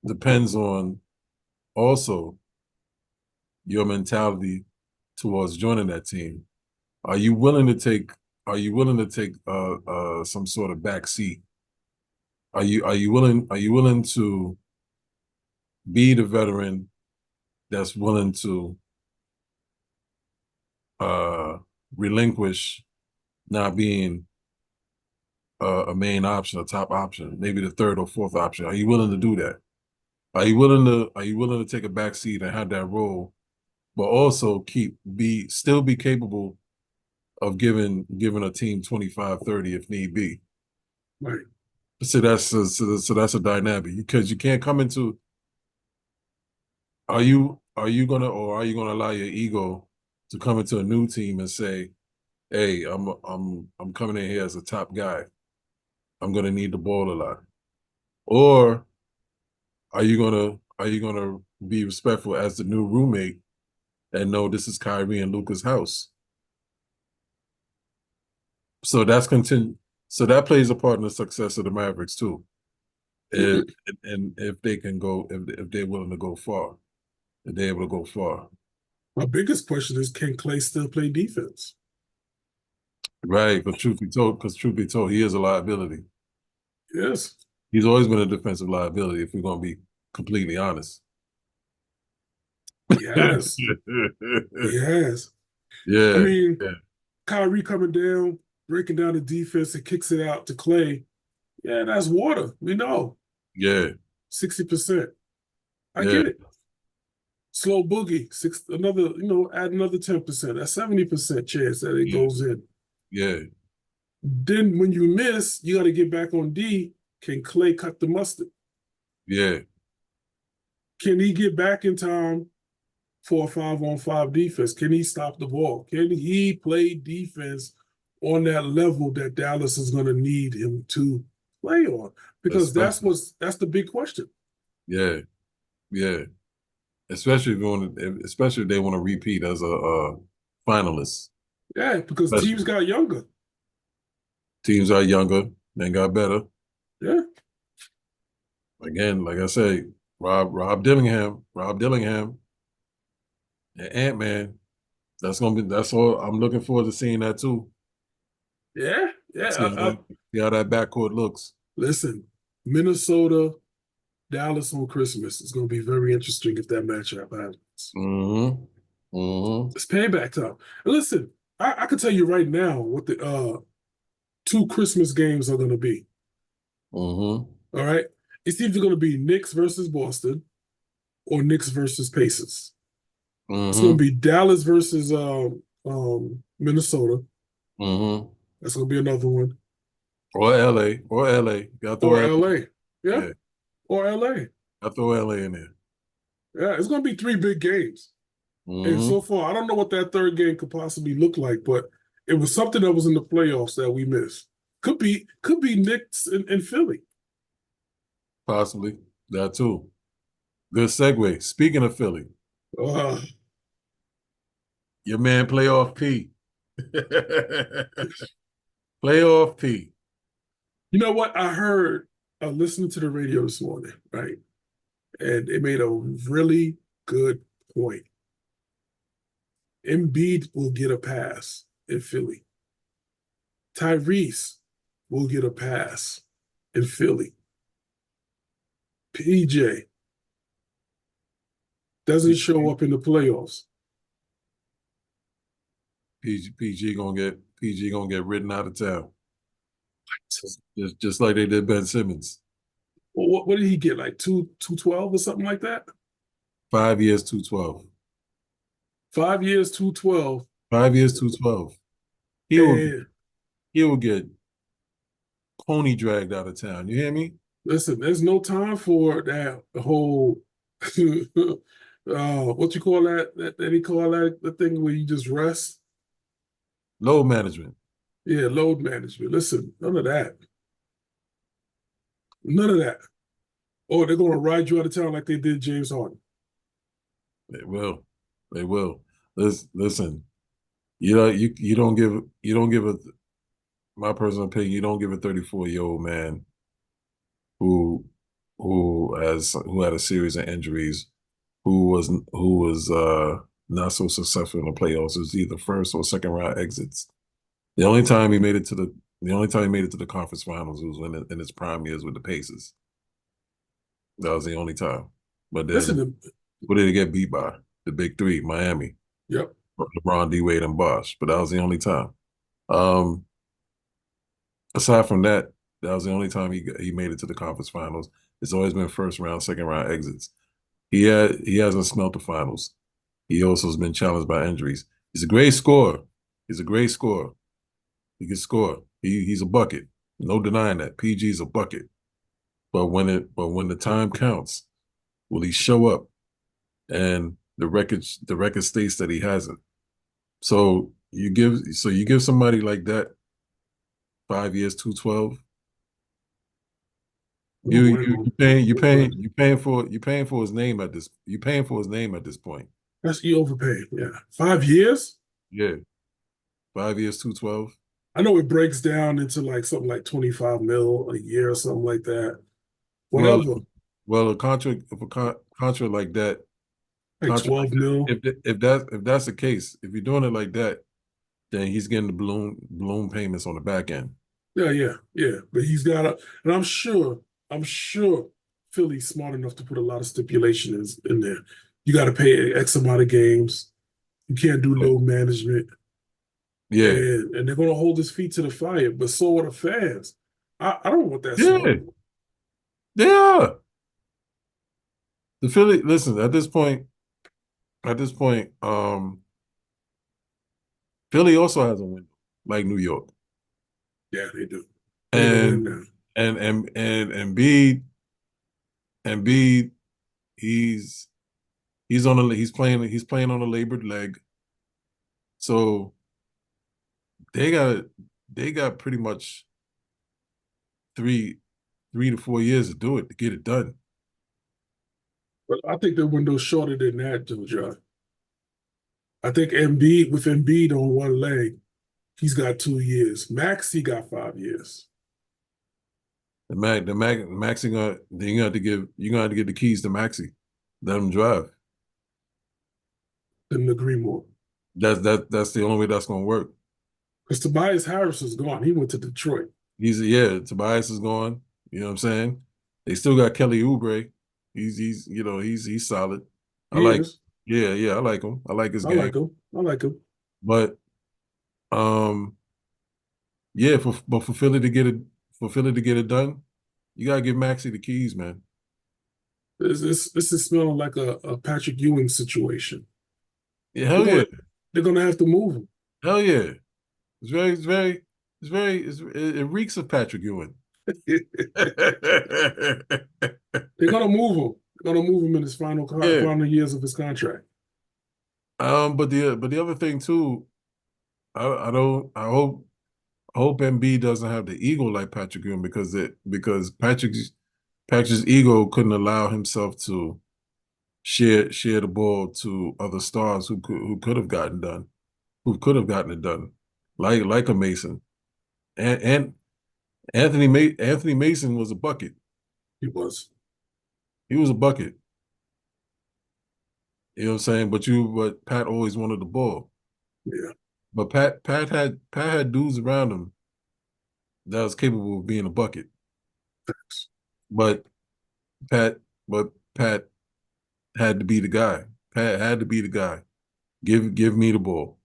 depends on also your mentality towards joining that team. Are you willing to take some sort of back seat? Are you willing to be the veteran that's willing to relinquish not being a main option, a top option, maybe the third or fourth option? Are you willing to do that? Are you willing to take a back seat and have that role, but also still be capable of giving a team 25, 30 if need be? Right. So that's a dynamic, because you can't come into. Are you gonna allow your ego to come into a new team and say, "Hey, I'm coming in here as a top guy. I'm gonna need the ball a lot," or are you gonna be respectful as the new roommate and know this is Kyrie and Luka's house? So that's continue. So that plays a part in the success of the Mavericks too. if, and if they can go, if they're willing to go far, if they're able to go far. My biggest question is, can Clay still play defense? Right, but truth be told, he is a liability. Yes. He's always been a defensive liability, if we're going to be completely honest. He has. He has. Yeah. I mean, yeah. Kyrie coming down, breaking down the defense and kicks it out to Clay. Yeah, that's water. We know. Yeah. 60%. I Yeah. get it. Slow boogie, add another 10%. That's 70% chance that it goes in. Yeah. Then when you miss, you got to get back on D. Can Clay cut the mustard? Yeah. Can he get back in time for a 5-on-5 defense? Can he stop the ball? Can he play defense on that level that Dallas is going to need him to play on? Because that's the big question. Yeah. Yeah. Especially if they want to repeat as a finalist. Yeah, because Especially. teams got younger. Teams are younger, they got better. Yeah. Again, like I say, Rob Dillingham, and Ant-Man. That's all. I'm looking forward to seeing that too. Yeah. See how that backcourt looks. Listen, Minnesota, Dallas on Christmas is going to be very interesting if that matchup happens. Mm-hmm. Mm-hmm. It's payback time. And listen, I can tell you right now what the 2 Christmas games are going to be. Mm-hmm. All right. It's either going to be Knicks versus Boston or Knicks versus Pacers. Mm-hmm. It's going to be Dallas versus Minnesota. Mm-hmm. That's going to be another one. Or LA. Or LA. Yeah. Or LA. I'll throw LA in there. Yeah, it's going to be 3 big games. Mm-hmm. And so far, I don't know what that third game could possibly look like, but it was something that was in the playoffs that we missed. Could be Knicks and Philly. Possibly. That too. Good segue. Speaking of Philly, your man Playoff P. Playoff P. You know what? I heard, listening to the radio this morning, right? And it made a really good point. Embiid will get a pass in Philly. Tyrese will get a pass in Philly. PJ doesn't show up in the playoffs. PG gonna get ridden out of town. Just like they did Ben Simmons. Well, what did he get? Like 212 or something like that? 5 years, 212. 5 years, 212. 5 years, 212. He will get pony dragged out of town. You hear me? Listen, there's no time for that whole what you call that? That he call that the thing where you just rest? Load management. Yeah, load management. Listen, none of that. None of that. Oh, they're gonna ride you out of town like they did James Harden. They will. They will. Listen. You don't give a my personal opinion, you don't give a 34-year-old man who had a series of injuries, who was not so successful in the playoffs. It was either first or second round exits. The only time he made it to the conference finals was in his prime years with the Pacers. That was the only time. But then, what did he get beat by? The big three, Miami. Yep. LeBron, D Wade, and Bosh. But that was the only time. Aside from that, that was the only time he made it to the conference finals. It's always been first round, second round exits. He hasn't smelt the finals. He also has been challenged by injuries. He's a great scorer. He can score. He's a bucket. No denying that. PG's a bucket. But when the time counts, will he show up? And the record states that he hasn't. So you give somebody like that 5 years, 212. You paying for his name at this. You paying for his name at this point. That's you overpaid. Yeah, 5 years. Yeah, 5 years, 212. I know it breaks down into like something like 25 mil a year or something like that. Well, whatever, well, a contract if a contract like that, like contract like 12 that, mil. if that's the case, if you're doing it like that, then he's getting the balloon payments on the back end. Yeah, yeah, yeah. But he's got a, and I'm sure Philly's smart enough to put a lot of stipulations in there. You got to pay X amount of games. You can't do load management, Yeah, and they're going to hold his feet to the fire. But so are the fans. I don't want that smoke. yeah, yeah. The Philly, listen, at this point, Philly also has a window, like New York. Yeah, they do. They're going to win And now. and Embiid, he's he's playing on a labored leg. So they got they got pretty much three 3 to 4 years to do it to get it done. But I think the window's shorter than that, though, John. I think Embiid, with Embiid on one leg, he's got 2 years. Max, he got 5 years. Maxi gonna then you're gonna have to give the keys to Maxi. Let him drive. Couldn't agree more. That's the only way that's gonna work. Because Tobias Harris is gone. He went to Detroit. Tobias is gone. You know what I'm saying? They still got Kelly Oubre. He's solid. I He like is. yeah, I like him. I like his I game. like him. I like him. But um yeah, for Philly to get it done, you gotta give Maxi the keys, man. This is smelling like a Patrick Ewing situation. Yeah, They're hell yeah. gonna they're gonna have to move him. Hell yeah. It reeks of Patrick Ewing. They're gonna move him. They're gonna move him in his Yeah. final years of his contract. But the other thing too, I don't I hope MB doesn't have the ego like Patrick Ewing because Patrick's ego couldn't allow himself to share the ball to other stars who could have gotten it done, like a Mason and Anthony Mason was a bucket. He was. He was a bucket. You know what I'm saying? But Pat always wanted the ball. Yeah. But Pat had dudes around him that was capable of being a bucket. But Pat Pat had to be the guy. Pat had to be the guy. Give me the ball.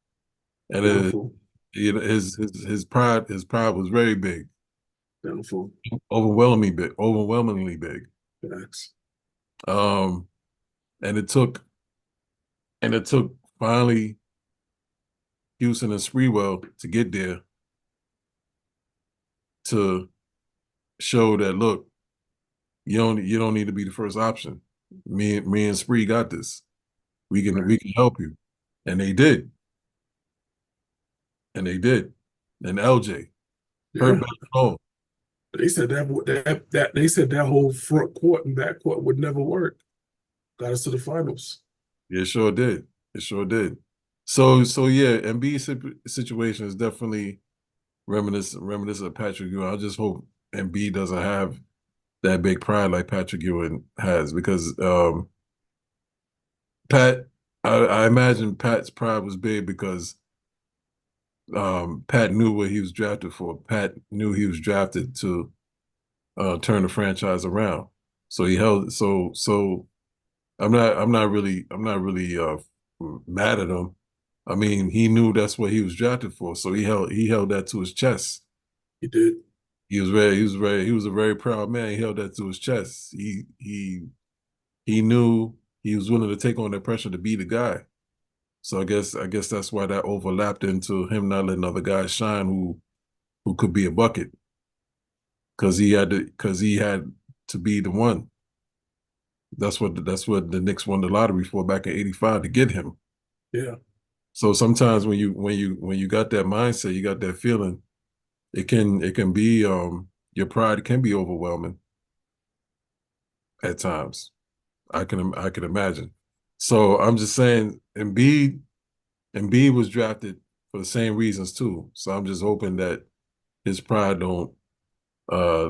And Downfall. his pride was very big, Downfall. overwhelmingly big. Facts. Um, and it took finally Houston and Sprewell to get there to show that look, you don't need to be the first option. Me and Spree got this. Right. We can help you. And they did. And they did. And LJ hurt Yeah. back home. They said that whole front court and back court would never work. Got us to the finals. It sure did. It sure did. So yeah, Embiid's situation is definitely reminiscent of Patrick Ewing. I just hope Embiid doesn't have that big pride like Patrick Ewing has because Pat, I imagine Pat's pride was big because Pat knew what he was drafted for. Pat knew he was drafted to turn the franchise around. So he held so I'm not really mad at him. I mean, he knew that's what he was drafted for, so he held that to his chest. He did. He was a very proud man. He held that to his chest. He knew he was willing to take on that pressure to be the guy. So I guess that's why that overlapped into him not letting other guys shine who could be a bucket. Because he had to be the one. That's what the Knicks won the lottery for back in '85 to get him. Yeah. So sometimes when you got that mindset, you got that feeling, it can be your pride can be overwhelming at times. I can imagine. So I'm just saying Embiid was drafted for the same reasons too. So I'm just hoping that his pride don't uh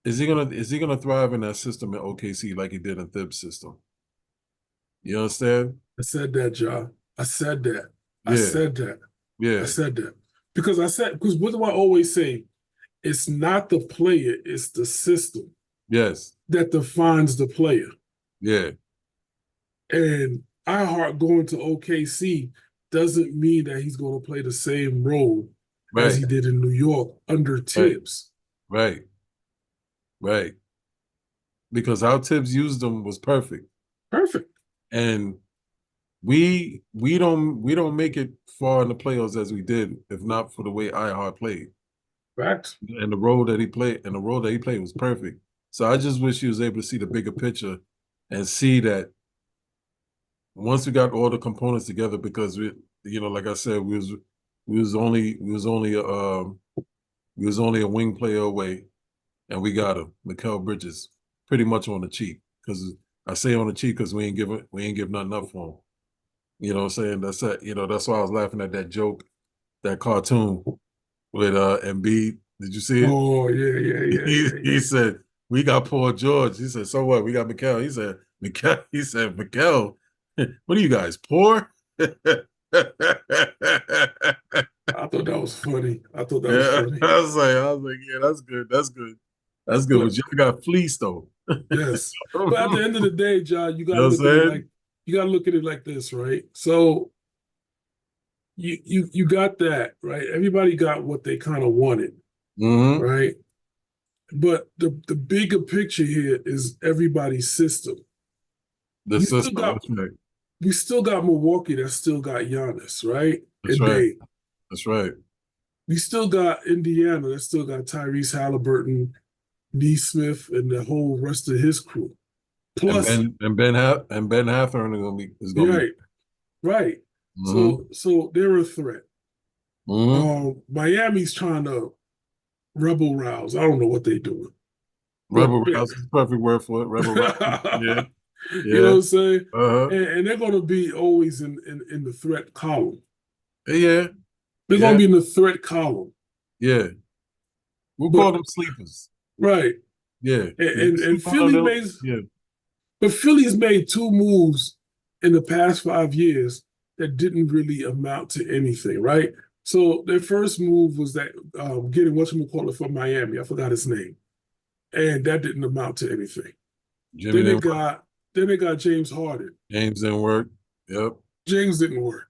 Is he gonna thrive in that system at OKC like he did in Thibs' system? You understand? I said that, John. I said that. I Yeah, said that. I yeah, said that. Because what do I always say? It's not the player, it's the system yes, that defines the player. yeah, And iHeart going to OKC doesn't mean that he's going to play the same role as right, he did in New York under right, Tibbs. right, right. Because how Tibbs used them was perfect, Perfect. and we don't make it far in the playoffs as we did if not for the way iHeart played. Facts. And the role that he played was perfect. So I just wish he was able to see the bigger picture and see that once we got all the components together, because like I said, we was only a wing player away, and we got him, Mikal Bridges, pretty much on the cheap. Because I say on the cheap because we ain't give nothing up for him. You know what I'm saying? That's that. That's why I was laughing at that joke, that cartoon with Embiid. Did you see it? Oh, yeah, yeah, yeah, yeah, He yeah. said, "We got Paul George." He said, "So what? We got Mikal." He said, "Mikal." He said, "Mikal, what are you guys, poor?" Yeah, I thought that was funny. I thought that was funny. I was like, yeah, that's good. That's good. That's good. But But y'all got fleeced though. yes. You But at the end of the day, John, know what I'm saying? you gotta look at it like this, right? So you got that, right? Everybody got what they kind of wanted, Mm-hmm. right? But the bigger picture here is everybody's system. The You still system. got That's right. we still got Milwaukee that still got Giannis, right? That's And right. Dame. That's right. We still got Indiana that still got Tyrese Halliburton, Neesmith, and the whole rest of his crew. And Plus, Ben Hathorn is gonna be. right, right. Mm-hmm. So they're a threat. Mm-hmm. Miami's trying to rebel rouse. I don't know what they're doing, but Rebel Rouse is the perfect word for it. Rebel Rouse. Yeah. you know what Yeah. I'm saying? Uh-huh. And they're going to be always in the threat column. Yeah. They're going Yeah. to be in the threat column. Yeah. We'll call But them sleepers. right, Yeah. If you and sleep on Philly them, made, yeah. but Philly's made two moves in the past 5 years that didn't really amount to anything, right? So their first move was that getting whatchamacallit from Miami. I forgot his name, and that didn't amount to anything. Jimmy Then they didn't work. got then they got James Harden. James didn't work. Yep. James didn't work.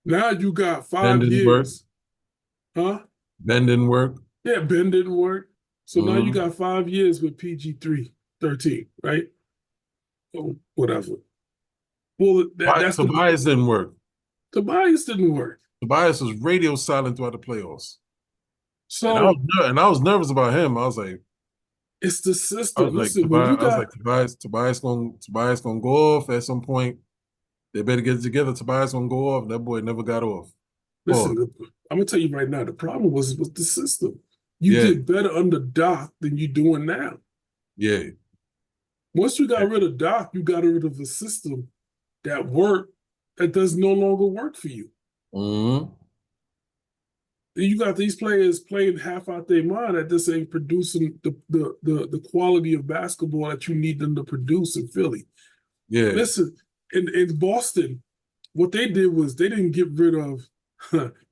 Now you got Ben five didn't work. years, huh? Ben didn't work. Yeah, Ben didn't work. So now you Mm-hmm. got 5 years with PG 13, right? Or whatever. Well, that's the Tobias didn't work. Tobias didn't work. Tobias was radio silent throughout the playoffs. So And I was nervous about him. it's the I system. was like Listen, when you got Tobias gonna go off at some point. They better get it together. Tobias gonna go off. That boy never got off. listen, Pause. I'm gonna tell you right now, the problem was with the system. You Yeah, did better under Doc than you doing now. yeah, Once you got rid of Doc, you got rid of the system that worked that does no longer work for you. mm-hmm. You got these players playing half out their mind that this ain't producing the quality of basketball that you need them to produce in Philly. Yeah, Listen, in Boston, what they did was they didn't get rid of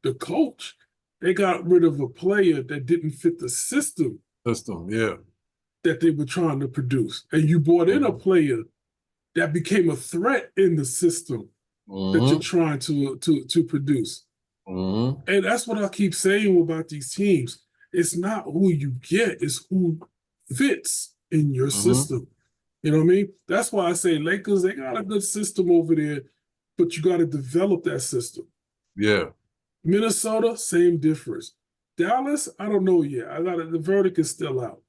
the coach. They got rid of a player that didn't fit the system system. Yeah, that they were trying to produce. And you brought in a mm-hmm. player that became a threat in the system that you're Mm-hmm. trying to produce. Mm-hmm. And that's what I keep saying about these teams. It's not who you get, it's who fits in your Mm-hmm. system. You know what I mean? That's why I say Lakers, they got a good system over there, but you got to develop that system. Yeah, Minnesota, same difference. Dallas, I don't know yet. The verdict is still out.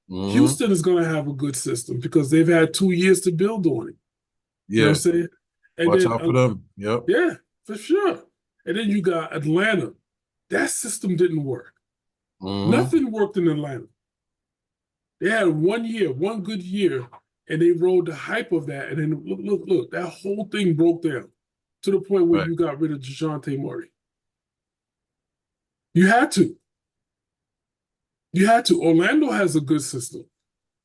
mm-hmm. Houston is going to have a good system because they've had 2 years to build on it. You know Yeah. what I'm saying? And Watch then, out for them. Yep. yeah, for sure. And then you got Atlanta. That system didn't work. Mm-hmm. Nothing worked in Atlanta. They had 1 year, one good year, and they rode the hype of that. And then look, that whole thing broke down to the point where Right. you got rid of DeJounte Murray. You had to. You had to. Orlando has a good system.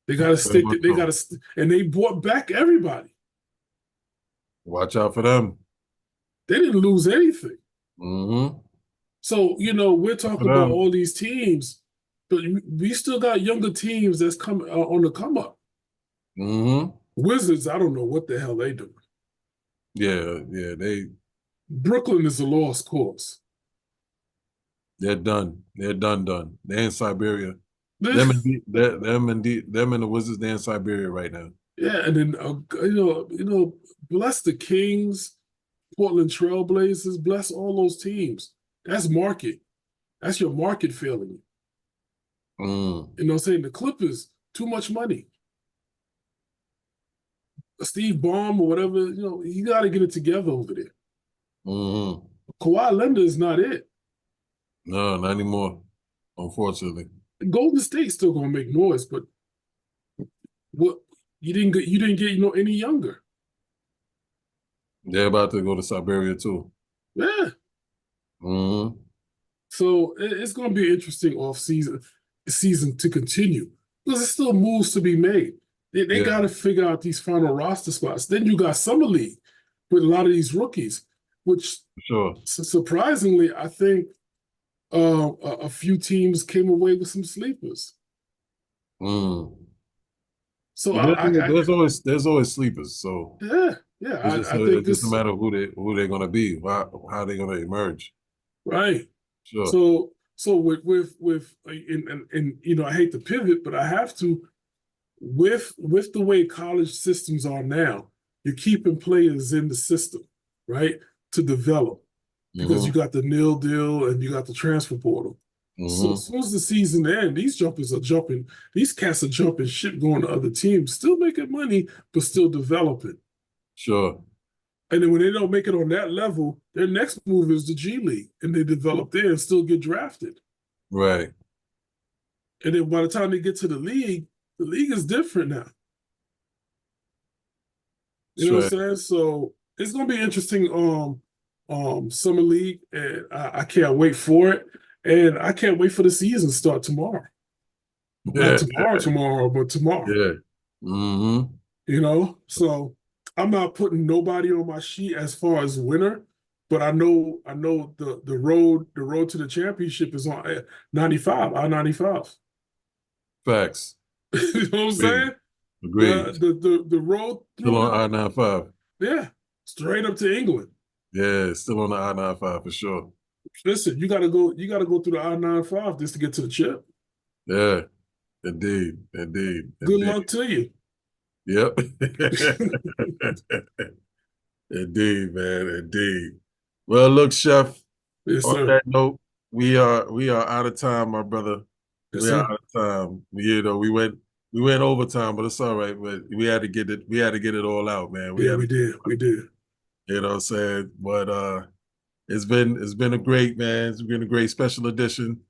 They got to Very stick. much They got so. to, and they brought back everybody. Watch out for them. They didn't lose anything. Mm-hmm. So we're For talking about them. all these teams, but we still got younger teams that's coming on the come up. Mm-hmm. Wizards, I don't know what the hell they do. Yeah. Brooklyn is a lost cause. They're done. They're done. They're in Siberia. Them and the Wizards. They're in Siberia right now. Yeah, and then bless the Kings, Portland Trailblazers, bless all those teams. That's market. That's your market failing. Mm. You know what I'm saying? The Clippers, too much money. Steve Ballmer or whatever, you got to get it together over there. Mm-hmm. Kawhi Leonard is not it. No, not anymore. Unfortunately. Golden State's still gonna make noise, but what you didn't get any younger. They're about to go to Siberia too. Yeah. Mm-hmm. So it's gonna be an interesting off season to continue because there's still moves to be made. They got Yeah, to figure out these final roster spots. Then you got summer league with a lot of these rookies, which for sure. surprisingly, I think a few teams came away with some sleepers. Mm. So Well, there's always sleepers. So yeah, I think it's just a this matter of who they're gonna be, how they're gonna emerge. right. Sure. So with and I hate to pivot, but I have to with the way college systems are now, you're keeping players in the system, right, to develop because you Mm-hmm. got the nil deal and you got the transfer portal. So as Mm-hmm. soon as the season ends, these jumpers are jumping, these cats are jumping ship going to other teams, still making money, but still developing. Sure. And then when they don't make it on that level, their next move is the G League, and they develop there and still get drafted. Right. And then by the time they get to the league is different now. You That's know what I'm right. saying? So it's gonna be interesting summer league, and I can't wait for it. And I can't wait for the season to start tomorrow. Not Yeah. tomorrow, but tomorrow. Yeah. Mm-hmm. So I'm not putting nobody on my sheet as far as winner, but I know the road to the championship is on 95, I-95. Facts. You know what I'm Agreed. saying? Agreed. The road Still through on I-95. yeah, straight up to England. Yeah, still on the I-95 for sure. Listen, you gotta go through the I-95 just to get to the chip. Yeah. Indeed. Good luck to you. Yep. Indeed, man. Indeed. Well, look, Chef. Yes, On sir. that note, we are out of time, my brother. Yes, We are sir. out of time. We went overtime, but it's all right. But we had to get it all out, man. We Yeah, had to, we did. We did. what I'm saying. But it's been a great, man. It's been a great special edition.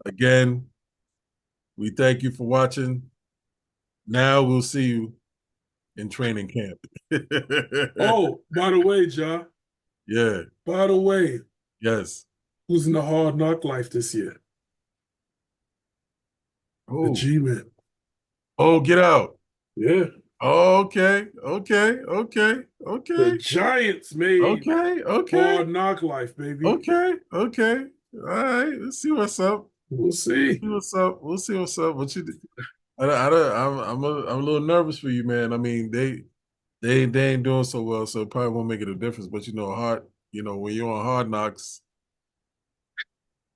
Again, we thank you for watching. Now we'll see you in training camp. Oh, by the way, Ja. Yeah. By the way, Yes. who's in the hard knock life this year? The Oh. G-Men. Oh, get out. Yeah. Okay. The Giants made Okay. hard knock life, baby. Okay. All right. Let's see what's up. We'll see. We'll see what's up. What you? I'm a little nervous for you, man. I mean, they ain't doing so well, so it probably won't make it a difference. But when you're on Hard Knocks,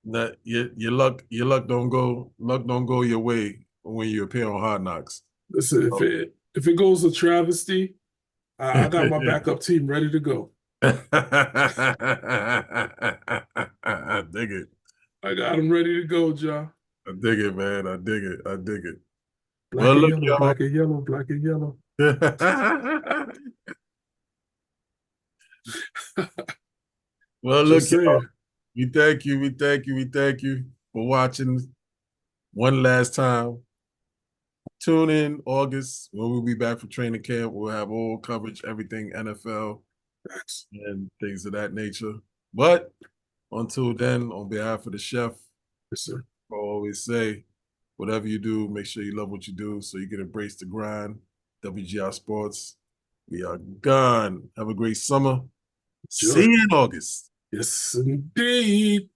that your luck don't go your way when you appear on Hard Knocks. Listen, if it goes to travesty, I got my backup team ready to go. I dig it. I got them ready to go, Ja. I dig it, man. I dig it. Black Well, and look, yellow, y'all. black and yellow, black and yellow. Well, look, Just y'all. saying. We thank you for watching one last time. Tune in August when we'll be back for training camp. We'll have all coverage, everything NFL Facts. and things of that nature. But until then, on behalf of the chef, Yes, sir. I always say, Whatever you do, make sure you love what you do so you can embrace the grind. WGR Sports. We are gone. Have a great summer. See you in August. Yes, indeed.